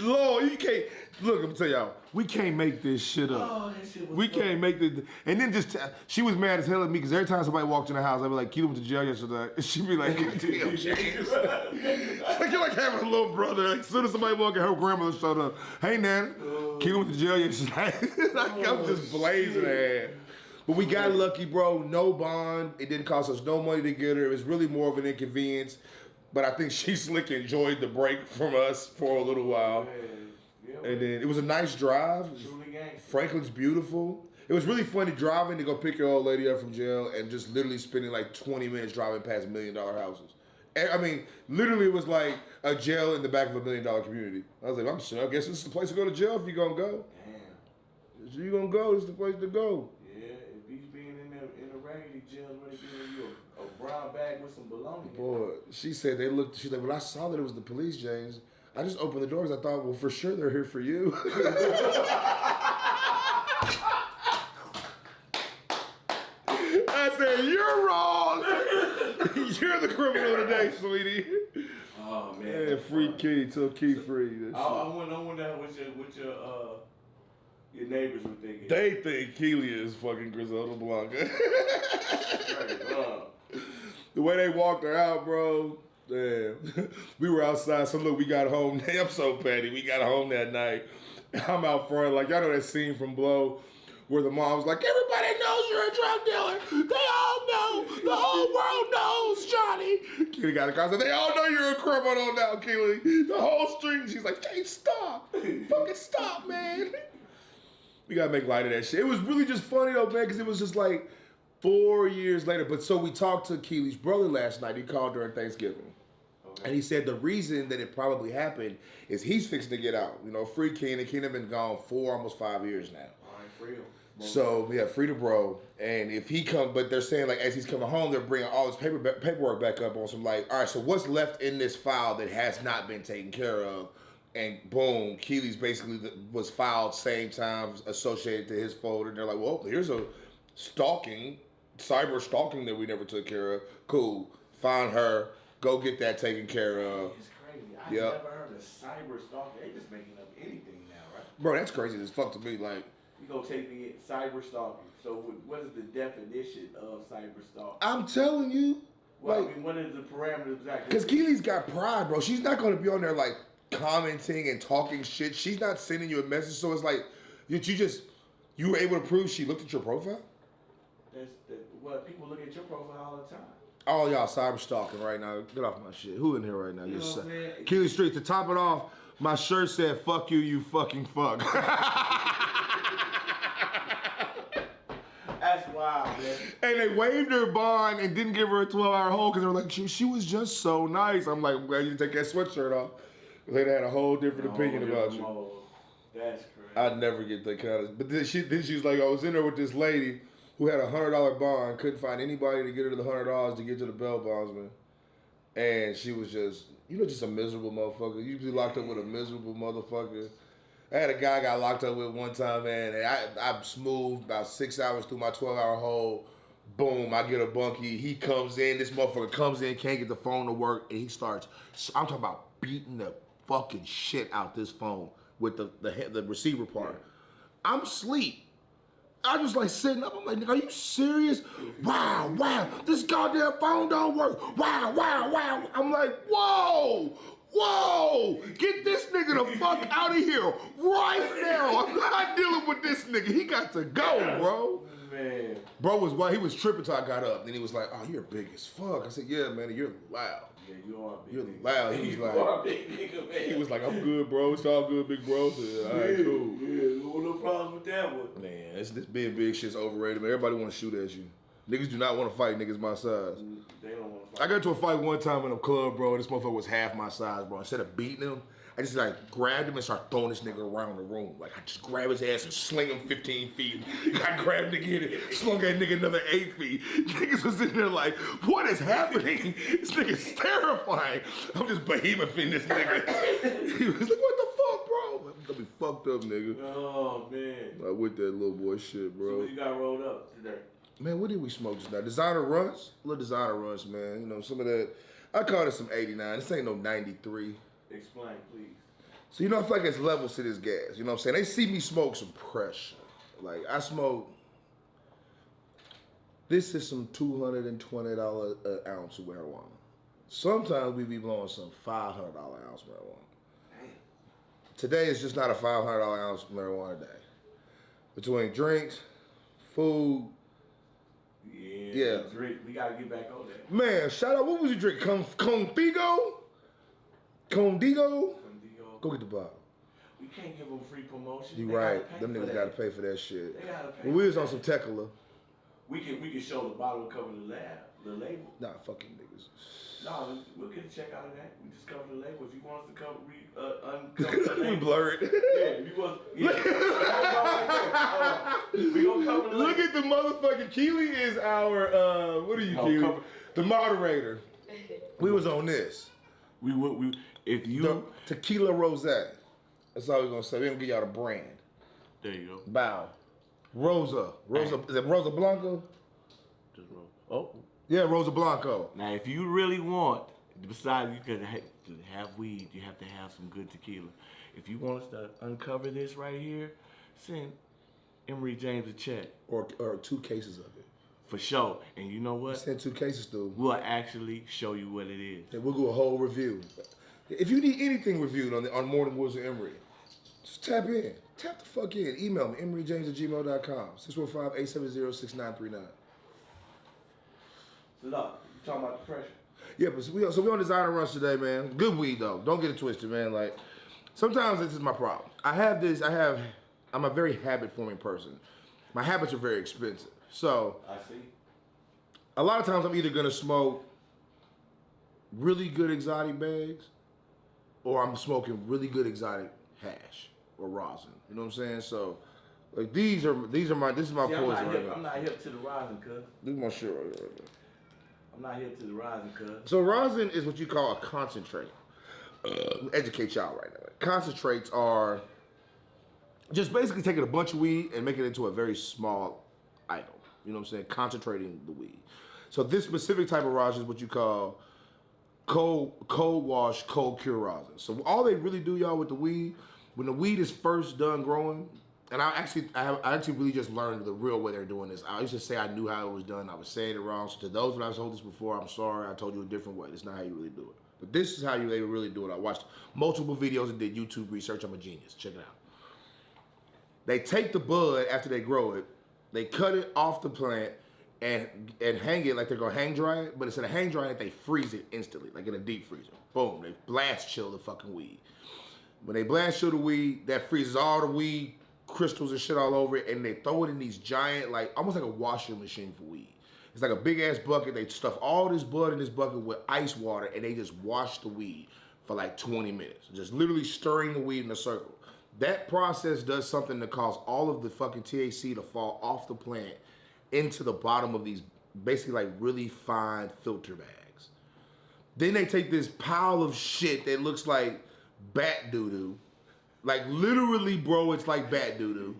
Lord, you can't. Look, I'm gonna tell y'all, we can't make this shit up. Oh, that shit was We can't make this. And then she was mad as hell at me because every time somebody walked in the house, I'd be like, Keely went to jail yesterday. And she'd be like, damn, James. Like, you're like having a little brother. Like, as soon as somebody walked in, her grandmother showed up. Hey, Nana, Keely went to jail yesterday. Like, I'm just blazing ass. But we got lucky, bro. No bond. It didn't cost us no money to get her. It was really more of an inconvenience. But I think she slick enjoyed the break from us for a little while. And then it was a nice drive. Franklin's beautiful. It was really funny driving to go pick your old lady up from jail and just literally spending like 20 minutes driving past $1 million houses. And, I mean, literally it was like a jail in the back of $1 million community. I was like, I guess this is the place to go to jail if you're going to go. Damn. If you're going to go, this is the place to go. Yeah, if he's being in a raggedy jail, really giving you a brown bag with some bologna. Boy, she said she's like, when I saw that it was the police, James, I just opened the doors. I thought, well, for sure they're here for you. I said, you're wrong. You're the criminal today, sweetie. Oh man. Yeah, free key till key free. I wonder what your neighbors were thinking. They think Keely is fucking Griselda Blanca. The way they walked her out, bro. Damn. We were outside, so look, we got home. I'm so petty. We got home that night. I'm out front, like, y'all know that scene from Blow where the mom's like, everybody knows you're a drug dealer. They all know. The whole world knows, Johnny. Keely got a car, said, they all know you're a criminal now, Keely. The whole street. She's like, hey, stop. Fucking stop, man. We gotta make light of that shit. It was really just funny, though, man, because it was just like 4 years later. But so we talked to Keely's brother last night. He called during Thanksgiving. And he said the reason that it probably happened is he's fixing to get out. You know, free Keenan. Keenan been gone 4, almost 5 years now. All right, free him. So, yeah, free to bro. And if he come, but they're saying, like, as he's coming home, they're bringing all his paperwork back up on some, like, all right, so what's left in this file that has not been taken care of? And boom, Keely's basically was filed same time associated to his folder. And they're like, well, here's a cyber stalking that we never took care of. Cool. Find her. Go get that taken care of. It's crazy. I never heard of cyber stalking. They just making up anything now, right? Bro, that's crazy as fuck to me. Like, you gonna take me at cyber stalking. So what is the definition of cyber stalking? I'm telling you. Well, like, I mean, what is the parameters exactly? Because Keely's got pride, bro. She's not going to be on there like, commenting and talking shit. She's not sending you a message, so it's like you were able to prove she looked at your profile. What people look at your profile all the time. All y'all cyber stalking right now. Get off my shit. Who in here right now? You know what I'm saying? Keely Street. To top it off, my shirt said "Fuck you, you fucking fuck." That's wild, man. And they waived her bond and didn't give her a 12-hour hold because they were like, she was just so nice. I'm like, well, you take that sweatshirt off. They had a whole different opinion about you. That's crazy. I'd never get that kind of. But then she was like, I was in there with this lady who had a $100 bond, couldn't find anybody to get her the $100 to get to the bail bondsman, and she was just, just a miserable motherfucker. You be locked up with a miserable motherfucker. I had a guy I got locked up with one time, man, and I'm smooth about 6 hours through my 12-hour hold. Boom, I get a bunkie. He comes in, this motherfucker comes in, can't get the phone to work, and he starts, I'm talking about beating the fucking shit out this phone with the receiver part. I'm asleep. I was like sitting up, I'm like, are you serious? Wow, this goddamn phone don't work. Wow. I'm like, whoa, get this nigga the fuck out of here right now. I'm not dealing with this nigga. He got to go, bro. Man. Bro was wild. He was tripping till I got up. Then he was like, oh, you're big as fuck. I said, yeah, man, you're loud. Yeah, you are big. You're loud. He was you like, are a big nigga, man. He was like, I'm good, bro. It's all good, big bro. I said, all right, cool. Yeah, no problem with that one. Man, this big shit's overrated, man. Everybody want to shoot at you. Niggas do not want to fight niggas my size. They don't want to fight. I got into a fight one time in a club, bro, and this motherfucker was half my size, bro. Instead of beating him, I just like grabbed him and started throwing this nigga around the room. Like I just grabbed his ass and sling him 15 feet. I grabbed nigga in it, slung that nigga another 8 feet. Niggas was in there like, what is happening? This nigga's terrifying. I'm just behemothing this nigga. He was like, what the fuck, bro? I'm gonna be fucked up, nigga. Oh, man. I with that little boy shit, bro. So what you got rolled up today? Man, what did we smoke just now? Designer runs? Little designer runs, man. You know, some of that, I call it some 89. This ain't no 93. Explain, please. So, I feel like it's levels to this gas. You know what I'm saying? They see me smoke some pressure. Like, I smoke, this is some $220 an ounce of marijuana. Sometimes we be blowing some $500 ounce marijuana. Damn. Today is just not a $500 ounce marijuana day. Between drinks, food. Yeah. Drink. We got to get back on that. Man, shout out, what was you drink? Condigo? Go get the bottle. We can't give them free promotion. You right. Them niggas got to pay for that shit. They got to pay. When we was on some Tequila. We can show the bottle and cover the label. Nah, fucking niggas. No, we'll get a check out of that. We just cover the label. If you want us to cover, uncover the label. We blur it. Yeah, if you want, we gonna cover the label. Look at the motherfucking Keely is our what are you, Keely? The moderator. We was on this. If you The tequila rosé. That's all we're gonna say. We gonna give y'all the brand. there you go. Bow. Rosa. Is it Rosa Blanco? Just roll. Oh. Yeah, Rosa Blanco. Now, if you really want, besides you could have weed, you have to have some good tequila. If you want us to uncover this right here, send Emory Jaymz a check. Or 2 cases of it. For sure. And you know what? Send 2 cases through. We'll actually show you what it is. And we'll do a whole review. If you need anything reviewed on Morning Woods with Emory, just tap in. Tap the fuck in. Email me, emeryjames@gmail.com. 615-870-6939. So look, you talking about the pressure. Yeah, but so we on designer runs today, man. Good weed though. Don't get it twisted, man. Like sometimes this is my problem. I'm a very habit forming person. My habits are very expensive. So I see. a lot of times I'm either gonna smoke really good exotic bags, or I'm smoking really good exotic hash or rosin. You know what I'm saying? So like this is my See, poison right now. I'm not hip to the rosin, cuz. This is my shit right there. I'm not hip to the rosin, cuz. So rosin is what you call a concentrate. Educate y'all right now. Concentrates are just basically taking a bunch of weed and making it into a very small item. You know what I'm saying? Concentrating the weed. So this specific type of rosin is what you call cold wash, cold cure rosin. So all they really do, y'all, with the weed, when the weed is first done growing, and I actually really just learned the real way they're doing this. I used to say I knew how it was done. I was saying it wrong. So to those that I've told this before, I'm sorry. I told you a different way. That's not how you really do it. But this is how they really do it. I watched multiple videos and did YouTube research. I'm a genius. Check it out. They take the bud after they grow it, they cut it off the plant and hang it like they're gonna hang dry it, but instead of hang drying it, they freeze it instantly, like in a deep freezer. Boom, they blast chill the fucking weed. When they blast chill the weed, that freezes all the weed crystals and shit all over it, and they throw it in these giant, like almost like a washing machine for weed. It's like a big ass bucket. They stuff all this bud in this bucket with ice water, and they just wash the weed for like 20 minutes, just literally stirring the weed in a circle. That process does something to cause all of the fucking THC to fall off the plant into the bottom of these basically like really fine filter bags. Then they take this pile of shit that looks like bat doo-doo. Like literally, bro, it's like bat doo-doo.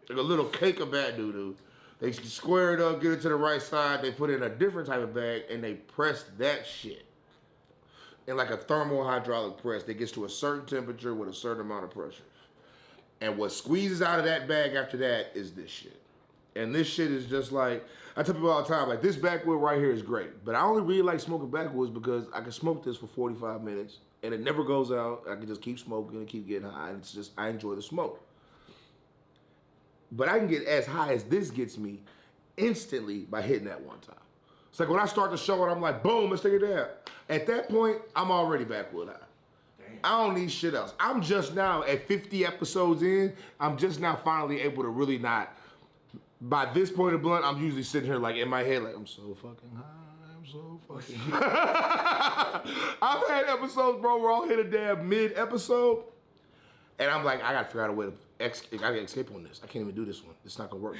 Like a little cake of bat doo-doo. They square it up, get it to the right side, they put it in a different type of bag, and they press that shit in like a thermal hydraulic press that gets to a certain temperature with a certain amount of pressure. And what squeezes out of that bag after that is this shit. And this shit is just like, I tell people all the time, like this backwood right here is great. But I only really like smoking backwoods because I can smoke this for 45 minutes and it never goes out. I can just keep smoking and keep getting high. And it's just, I enjoy the smoke. But I can get as high as this gets me instantly by hitting that one time. It's like when I start the show and I'm like, boom, let's take it down. At that point, I'm already backwood high. I don't need shit else. I'm just now at 50 episodes in, I'm just now finally able to really not, by this point of blunt, I'm usually sitting here like in my head like, I'm so fucking high, I'm so fucking high. I've had episodes, bro, where I'll hit a damn mid-episode, and I'm like, I gotta figure out a way to I gotta escape on this. I can't even do this one. It's not gonna work.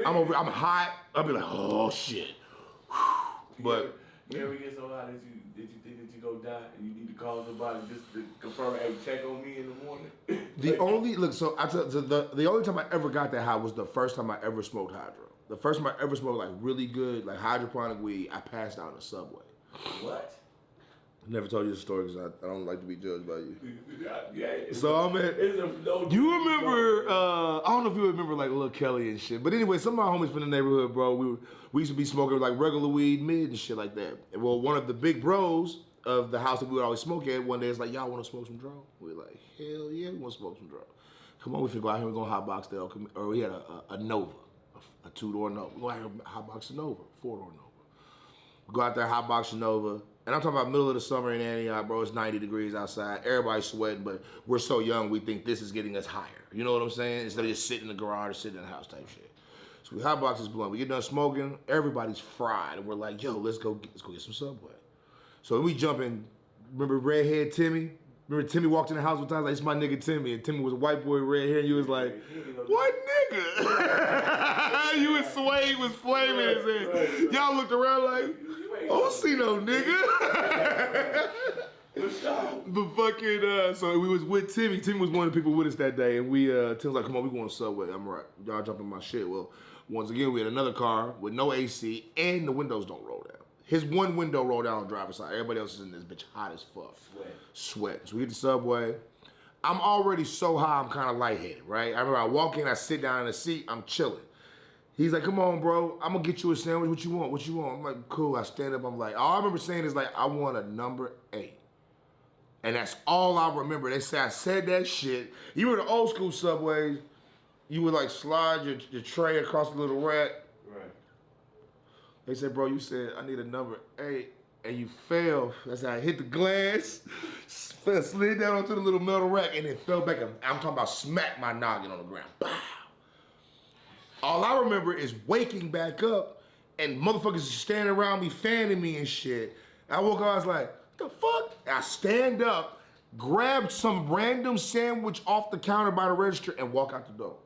I'm hot, I'll be like, oh shit. But you ever get so high that you think that you go die and you need to call somebody just to confirm, hey, check on me in the morning? The only only time I ever got that high was the first time I ever smoked hydro. The first time I ever smoked like really good, like hydroponic weed, I passed out in the subway. What? I never told you the story because I don't like to be judged by you. Yeah. So I'm at. You remember? I don't know if you remember like Lil Kelly and shit. But anyway, some of my homies from the neighborhood, bro, we used to be smoking like regular weed, mid and shit like that. And well, one of the big bros of the house that we would always smoke at, one day it's like, y'all want to smoke some dro? We were like, hell yeah, we want to smoke some dro. Come on, we finna go out here. We're gonna hotbox the or we had a Nova, a 2-door Nova. We go out here hotbox a Nova, 4-door Nova. We go out there hotbox a Nova. And I'm talking about middle of the summer in Antioch, bro. It's 90 degrees outside. Everybody's sweating, but we're so young, we think this is getting us higher. You know what I'm saying? Instead of just sitting in the garage or sitting in the house type shit. So we hotbox this blunt. We get done smoking. Everybody's fried, and we're like, yo, let's go get some Subway. So we jump in. Remember redhead Timmy? Remember Timmy walked in the house one time like, it's my nigga Timmy, and Timmy was a white boy with red hair, and you was like, what nigga? You and Swade was flaming his head. Y'all looked around like, I don't see no nigga. But fucking, so we was with Timmy. Timmy was one of the people with us that day, and Tim was like, come on, we going to Subway. I'm right. Y'all jumping my shit. Well, once again, we had another car with no AC, and the windows don't roll down. His one window rolled down on the driver's side. Everybody else is in this bitch hot as fuck. Sweat. So we get to Subway. I'm already so high, I'm kind of lightheaded, right? I remember I walk in, I sit down in the seat, I'm chilling. He's like, come on, bro, I'm gonna get you a sandwich. What you want? What you want? I'm like, cool. I stand up, I'm like, all I remember saying is like, I want a number 8. And that's all I remember. They say I said that shit. You were the old school Subways. You would like slide your tray across the little rack. Right. They said, bro, you said, I need a number 8. And you fell. That's how I hit the glass, slid down onto the little metal rack, and it fell back. I'm talking about smack my noggin on the ground. Bow. All I remember is waking back up and motherfuckers standing around me, fanning me and shit. I woke up, I was like, what the fuck? I stand up, grab some random sandwich off the counter by the register, and walk out the door.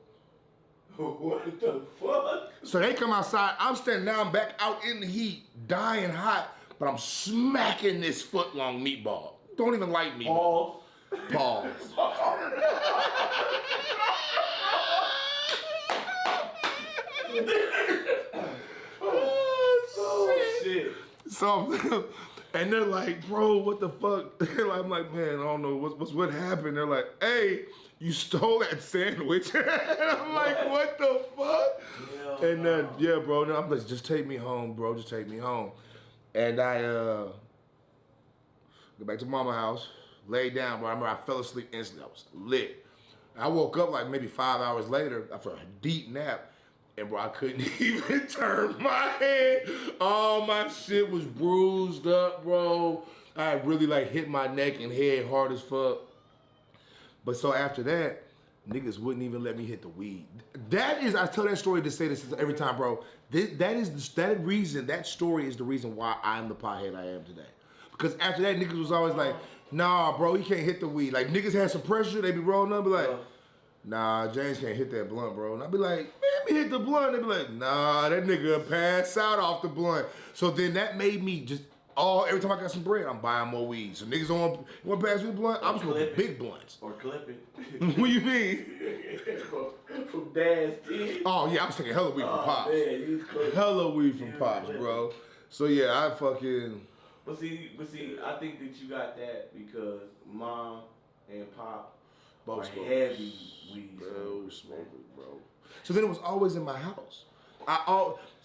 What the fuck? So they come outside, I'm standing now, I'm back out in the heat, dying hot, but I'm smacking this foot-long meatball. Don't even like meatballs. Pause. Oh, shit. So, and they're like, bro, what the fuck? I'm like, man, I don't know, what happened? They're like, hey, you stole that sandwich. And I'm like, what the fuck? Yeah, and yeah, bro, no, I'm like, just take me home, bro, just take me home. And I Go back to mama's house, laid down, bro. I remember I fell asleep instantly. I was lit. I woke up like maybe 5 hours later after a deep nap, and bro, I couldn't even turn my head. All my shit was bruised up, bro. I had really like hit my neck and head hard as fuck. But so after that, niggas wouldn't even let me hit the weed. That is, I tell that story to say this every time, bro. That story is the reason why I'm the pothead I am today. Because after that, niggas was always like, nah, bro, he can't hit the weed. Like, niggas had some pressure, they be rolling up, be like, nah, James can't hit that blunt, bro. And I'd be like, man, let me hit the blunt. They'd be like, nah, that nigga pass out off the blunt. So then that made me just, every time I got some bread, I'm buying more weed. So niggas want to pass me the blunt, I'm smoking big blunts. Or clip it. What do you mean? From Dad's teeth. Oh, yeah, I was taking hella weed from Pops. Man, you was clipping. Hella weed from Pops, bro. So yeah, I fucking... But see, I think that you got that because Mom and Pop both are heavy weed smokers, bro. So then it was always in my house.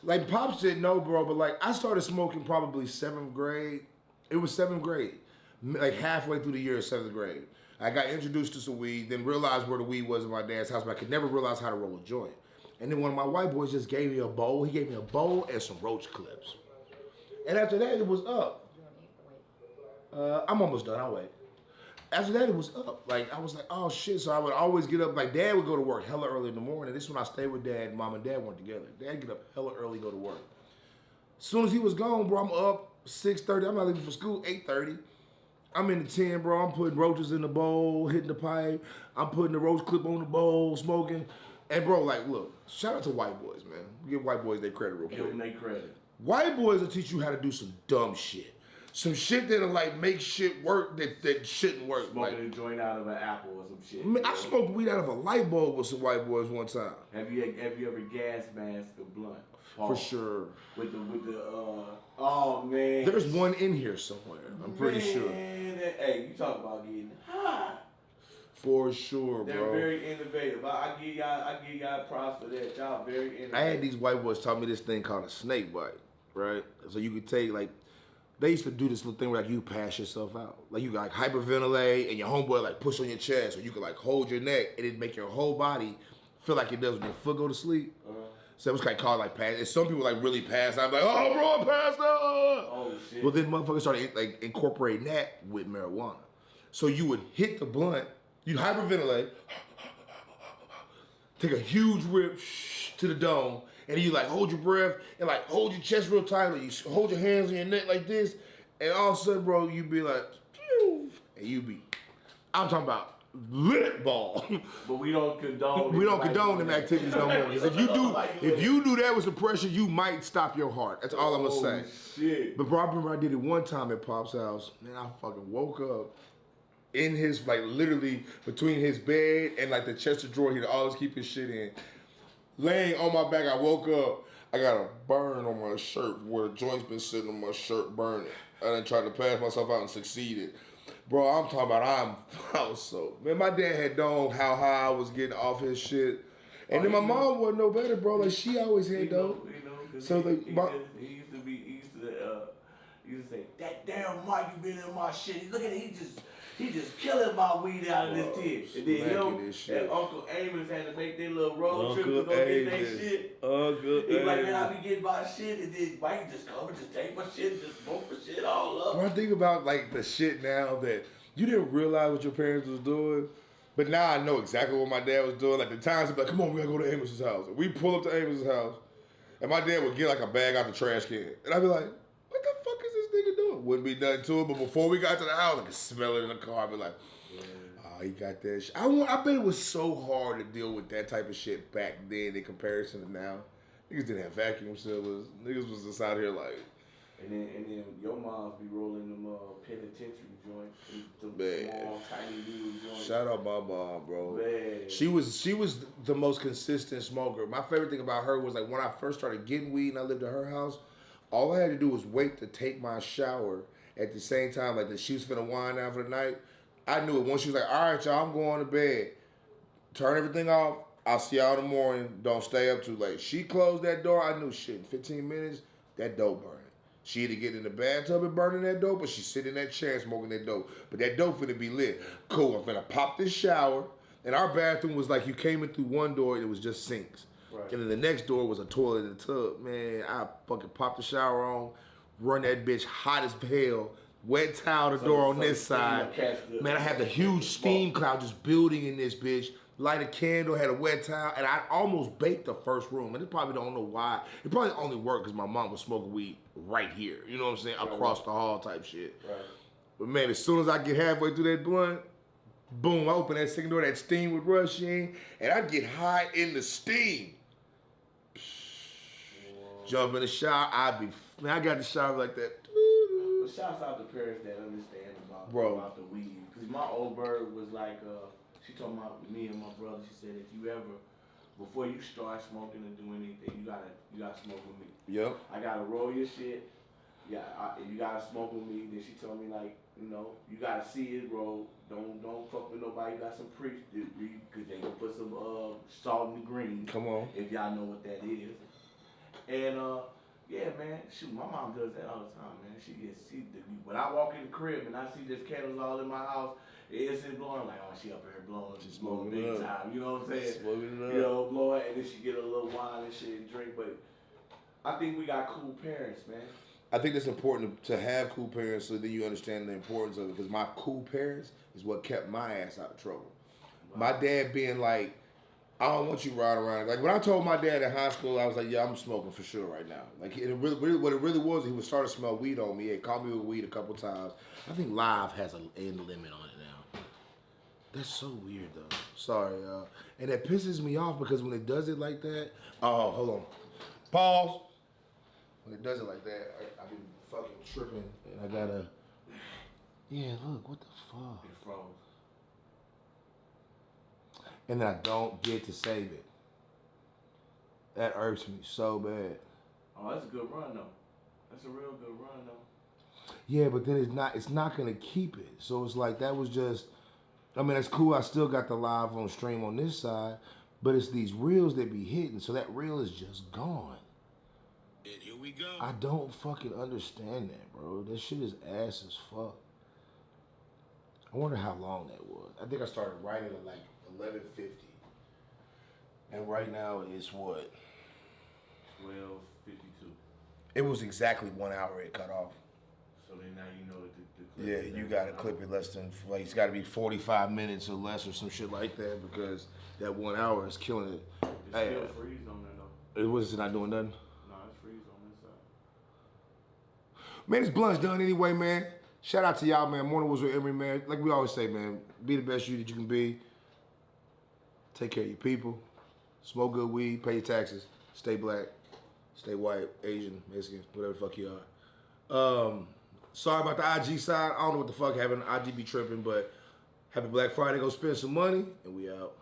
Like Pops didn't know, bro, but like I started smoking probably 7th grade. It was 7th grade, like halfway through the year of 7th grade. I got introduced to some weed, then realized where the weed was in my dad's house, but I could never realize how to roll a joint. And then one of my white boys just gave me a bowl. He gave me a bowl and some roach clips. And after that, it was up. I'm almost done. I'll wait. After that, it was up. Like, I was like, oh, shit. So I would always get up. Like, Dad would go to work hella early in the morning. This is when I stayed with Dad. Mom and Dad weren't together. Dad get up hella early, go to work. As soon as he was gone, bro, I'm up 6:30. I'm not leaving for school, 8:30. I'm in the 10, bro. I'm putting roaches in the bowl, hitting the pipe. I'm putting the roach clip on the bowl, smoking. And, bro, like, look, shout out to white boys, man. Give white boys their credit real quick. Give them their credit. White boys will teach you how to do some dumb shit. Some shit that'll like make shit work that shouldn't work. Smoking like, a joint out of an apple or some shit. Man, I smoked weed out of a light bulb with some white boys one time. Have you ever gas masked a blunt? For sure. With the oh man. There's one in here somewhere. I'm pretty sure. Hey, you talk about getting high. For sure, bro. They're very innovative. I give y'all props for that. Y'all very innovative. I had these white boys taught me this thing called a snake bite, right? So you could take like, they used to do this little thing where like you pass yourself out. Like you got like hyperventilate and your homeboy like push on your chest, or you could like hold your neck and it make your whole body feel like it does when your foot go to sleep. So it was kind of called like pass. And some people like really pass out, like, oh bro, I passed out. Oh shit. Well then motherfuckers started like incorporating that with marijuana. So you would hit the blunt, you'd hyperventilate, take a huge rip to the dome, and you like hold your breath and like hold your chest real tightly. You hold your hands on your neck like this, and all of a sudden, bro, you be like, phew, and you be, I'm talking about lit ball. But we don't condone. We don't condone them activities no more. Because if you do that with some pressure, you might stop your heart. That's all I'm gonna say. Shit. But bro, I remember I did it one time at Pop's house. Man, I fucking woke up in his, like literally between his bed and like the chest of drawer he'd always keep his shit in. Laying on my back, I woke up. I got a burn on my shirt where the joint's been sitting on my shirt burning. I done tried to pass myself out and succeeded. Bro, I'm talking about I was so, man, my dad had known how high I was getting off his shit. And then my mom wasn't no better, bro. Like she always had dope. So like he used to say, that damn Mike, you been in my shit. Look at it, he just killing my weed out of this tit. And then and Uncle Amos had to make their little road trip to go get their shit. He's like, man, I be getting my shit, and then Mike just come and just take my shit and just smoke my shit all up. When I think about like the shit now that you didn't realize what your parents was doing, but now I know exactly what my dad was doing. Like the times he'd be like, come on, we gotta go to Amos's house. And we pull up to Amos's house, and my dad would get like a bag out the trash can. And I'd be like, what the fuck is this nigga doing? Wouldn't be nothing to it, but before we got to the house, I could smell it in the car. I'd be like, oh, he got that shit. I bet it was so hard to deal with that type of shit back then in comparison to now. Niggas didn't have vacuum sealers. Niggas was just out here like. And then your moms be rolling them penitentiary joints, them small, tiny little joints. Shout out my mom, bro. Man. She was the most consistent smoker. My favorite thing about her was like when I first started getting weed and I lived at her house, all I had to do was wait to take my shower at the same time, like that she was finna wind down for the night. I knew it. Once she was like, all right, y'all, I'm going to bed. Turn everything off. I'll see y'all in the morning. Don't stay up too late. She closed that door. I knew shit. In 15 minutes, that dope burning. She either get in the bathtub and burning that dope, or she sit in that chair smoking that dope. But that dope finna be lit. Cool, I'm finna pop this shower. And our bathroom was like you came in through one door and it was just sinks. Right. And then the next door was a toilet and a tub. Man, I fucking pop the shower on, run that bitch hot as hell, wet towel the door on this side. Man, I had the huge steam cloud just building in this bitch. Light a candle, had a wet towel, and I almost baked the first room. And it probably don't know why. It probably only worked because my mom was smoking weed right here. You know what I'm saying? Across the hall type shit. Right. But man, as soon as I get halfway through that blunt, boom, I open that second door, that steam would rush in, and I'd get high in the steam. Jump in the shower, man, I got the shower like that. But shouts out to parents that understand about the weed. Because my old bird was like, she told me and my brother, she said, if you ever, before you start smoking or do anything, you gotta smoke with me. Yep. I gotta roll your shit. Yeah, you gotta smoke with me. Then she told me like, you know, you gotta see it roll. Don't fuck with nobody. You got some priests because they can put some salt in the green. Come on. If y'all know what that is. And yeah, man, shoot, my mom does that all the time, man. When I walk in the crib and I see there's candles all in my house, it's blowing like, oh, she up here blowing, she's smoking big time. You know what I'm saying? Smoking it up. You know, blowing, and then she get a little wine and shit and drink. But I think we got cool parents, man. I think it's important to have cool parents so that you understand the importance of it. Because my cool parents is what kept my ass out of trouble. Wow. My dad being like, I don't want you riding around. Like when I told my dad in high school, I was like, yeah, I'm smoking for sure right now. Like what it really was, he was starting to smell weed on me. He had caught me with weed a couple times. I think Live has an end limit on it now. That's so weird though. Sorry, y'all. And it pisses me off because when it does it like that, oh, hold on. Pause. When it does it like that, I be fucking tripping and I gotta, yeah, look, what the fuck? It froze. And then I don't get to save it. That irks me so bad. Oh, that's a good run though. That's a real good run though. Yeah, but then it's not gonna keep it. So it's like that was just, I mean, it's cool. I still got the Live on stream on this side, but it's these reels that be hitting. So that reel is just gone. And here we go. I don't fucking understand that, bro. That shit is ass as fuck. I wonder how long that was. I think I started writing at like 11:50. And right now it's what? 12:52. It was exactly 1 hour it cut off. So then now you know the Yeah, you gotta clip it less than, like, it's gotta be 45 minutes or less or some shit like that because that 1 hour is killing it. It's still freeze on there though. It was not doing nothing? No, it's freeze on this side. Man, this blunt's done anyway, man. Shout out to y'all, man. Morning was with Emory, man. Like we always say, man, be the best you that you can be. Take care of your people. Smoke good weed. Pay your taxes. Stay black. Stay white, Asian, Mexican, whatever the fuck you are. Sorry about the IG side. I don't know what the fuck happened. IG be tripping, but happy Black Friday. Go spend some money, and we out.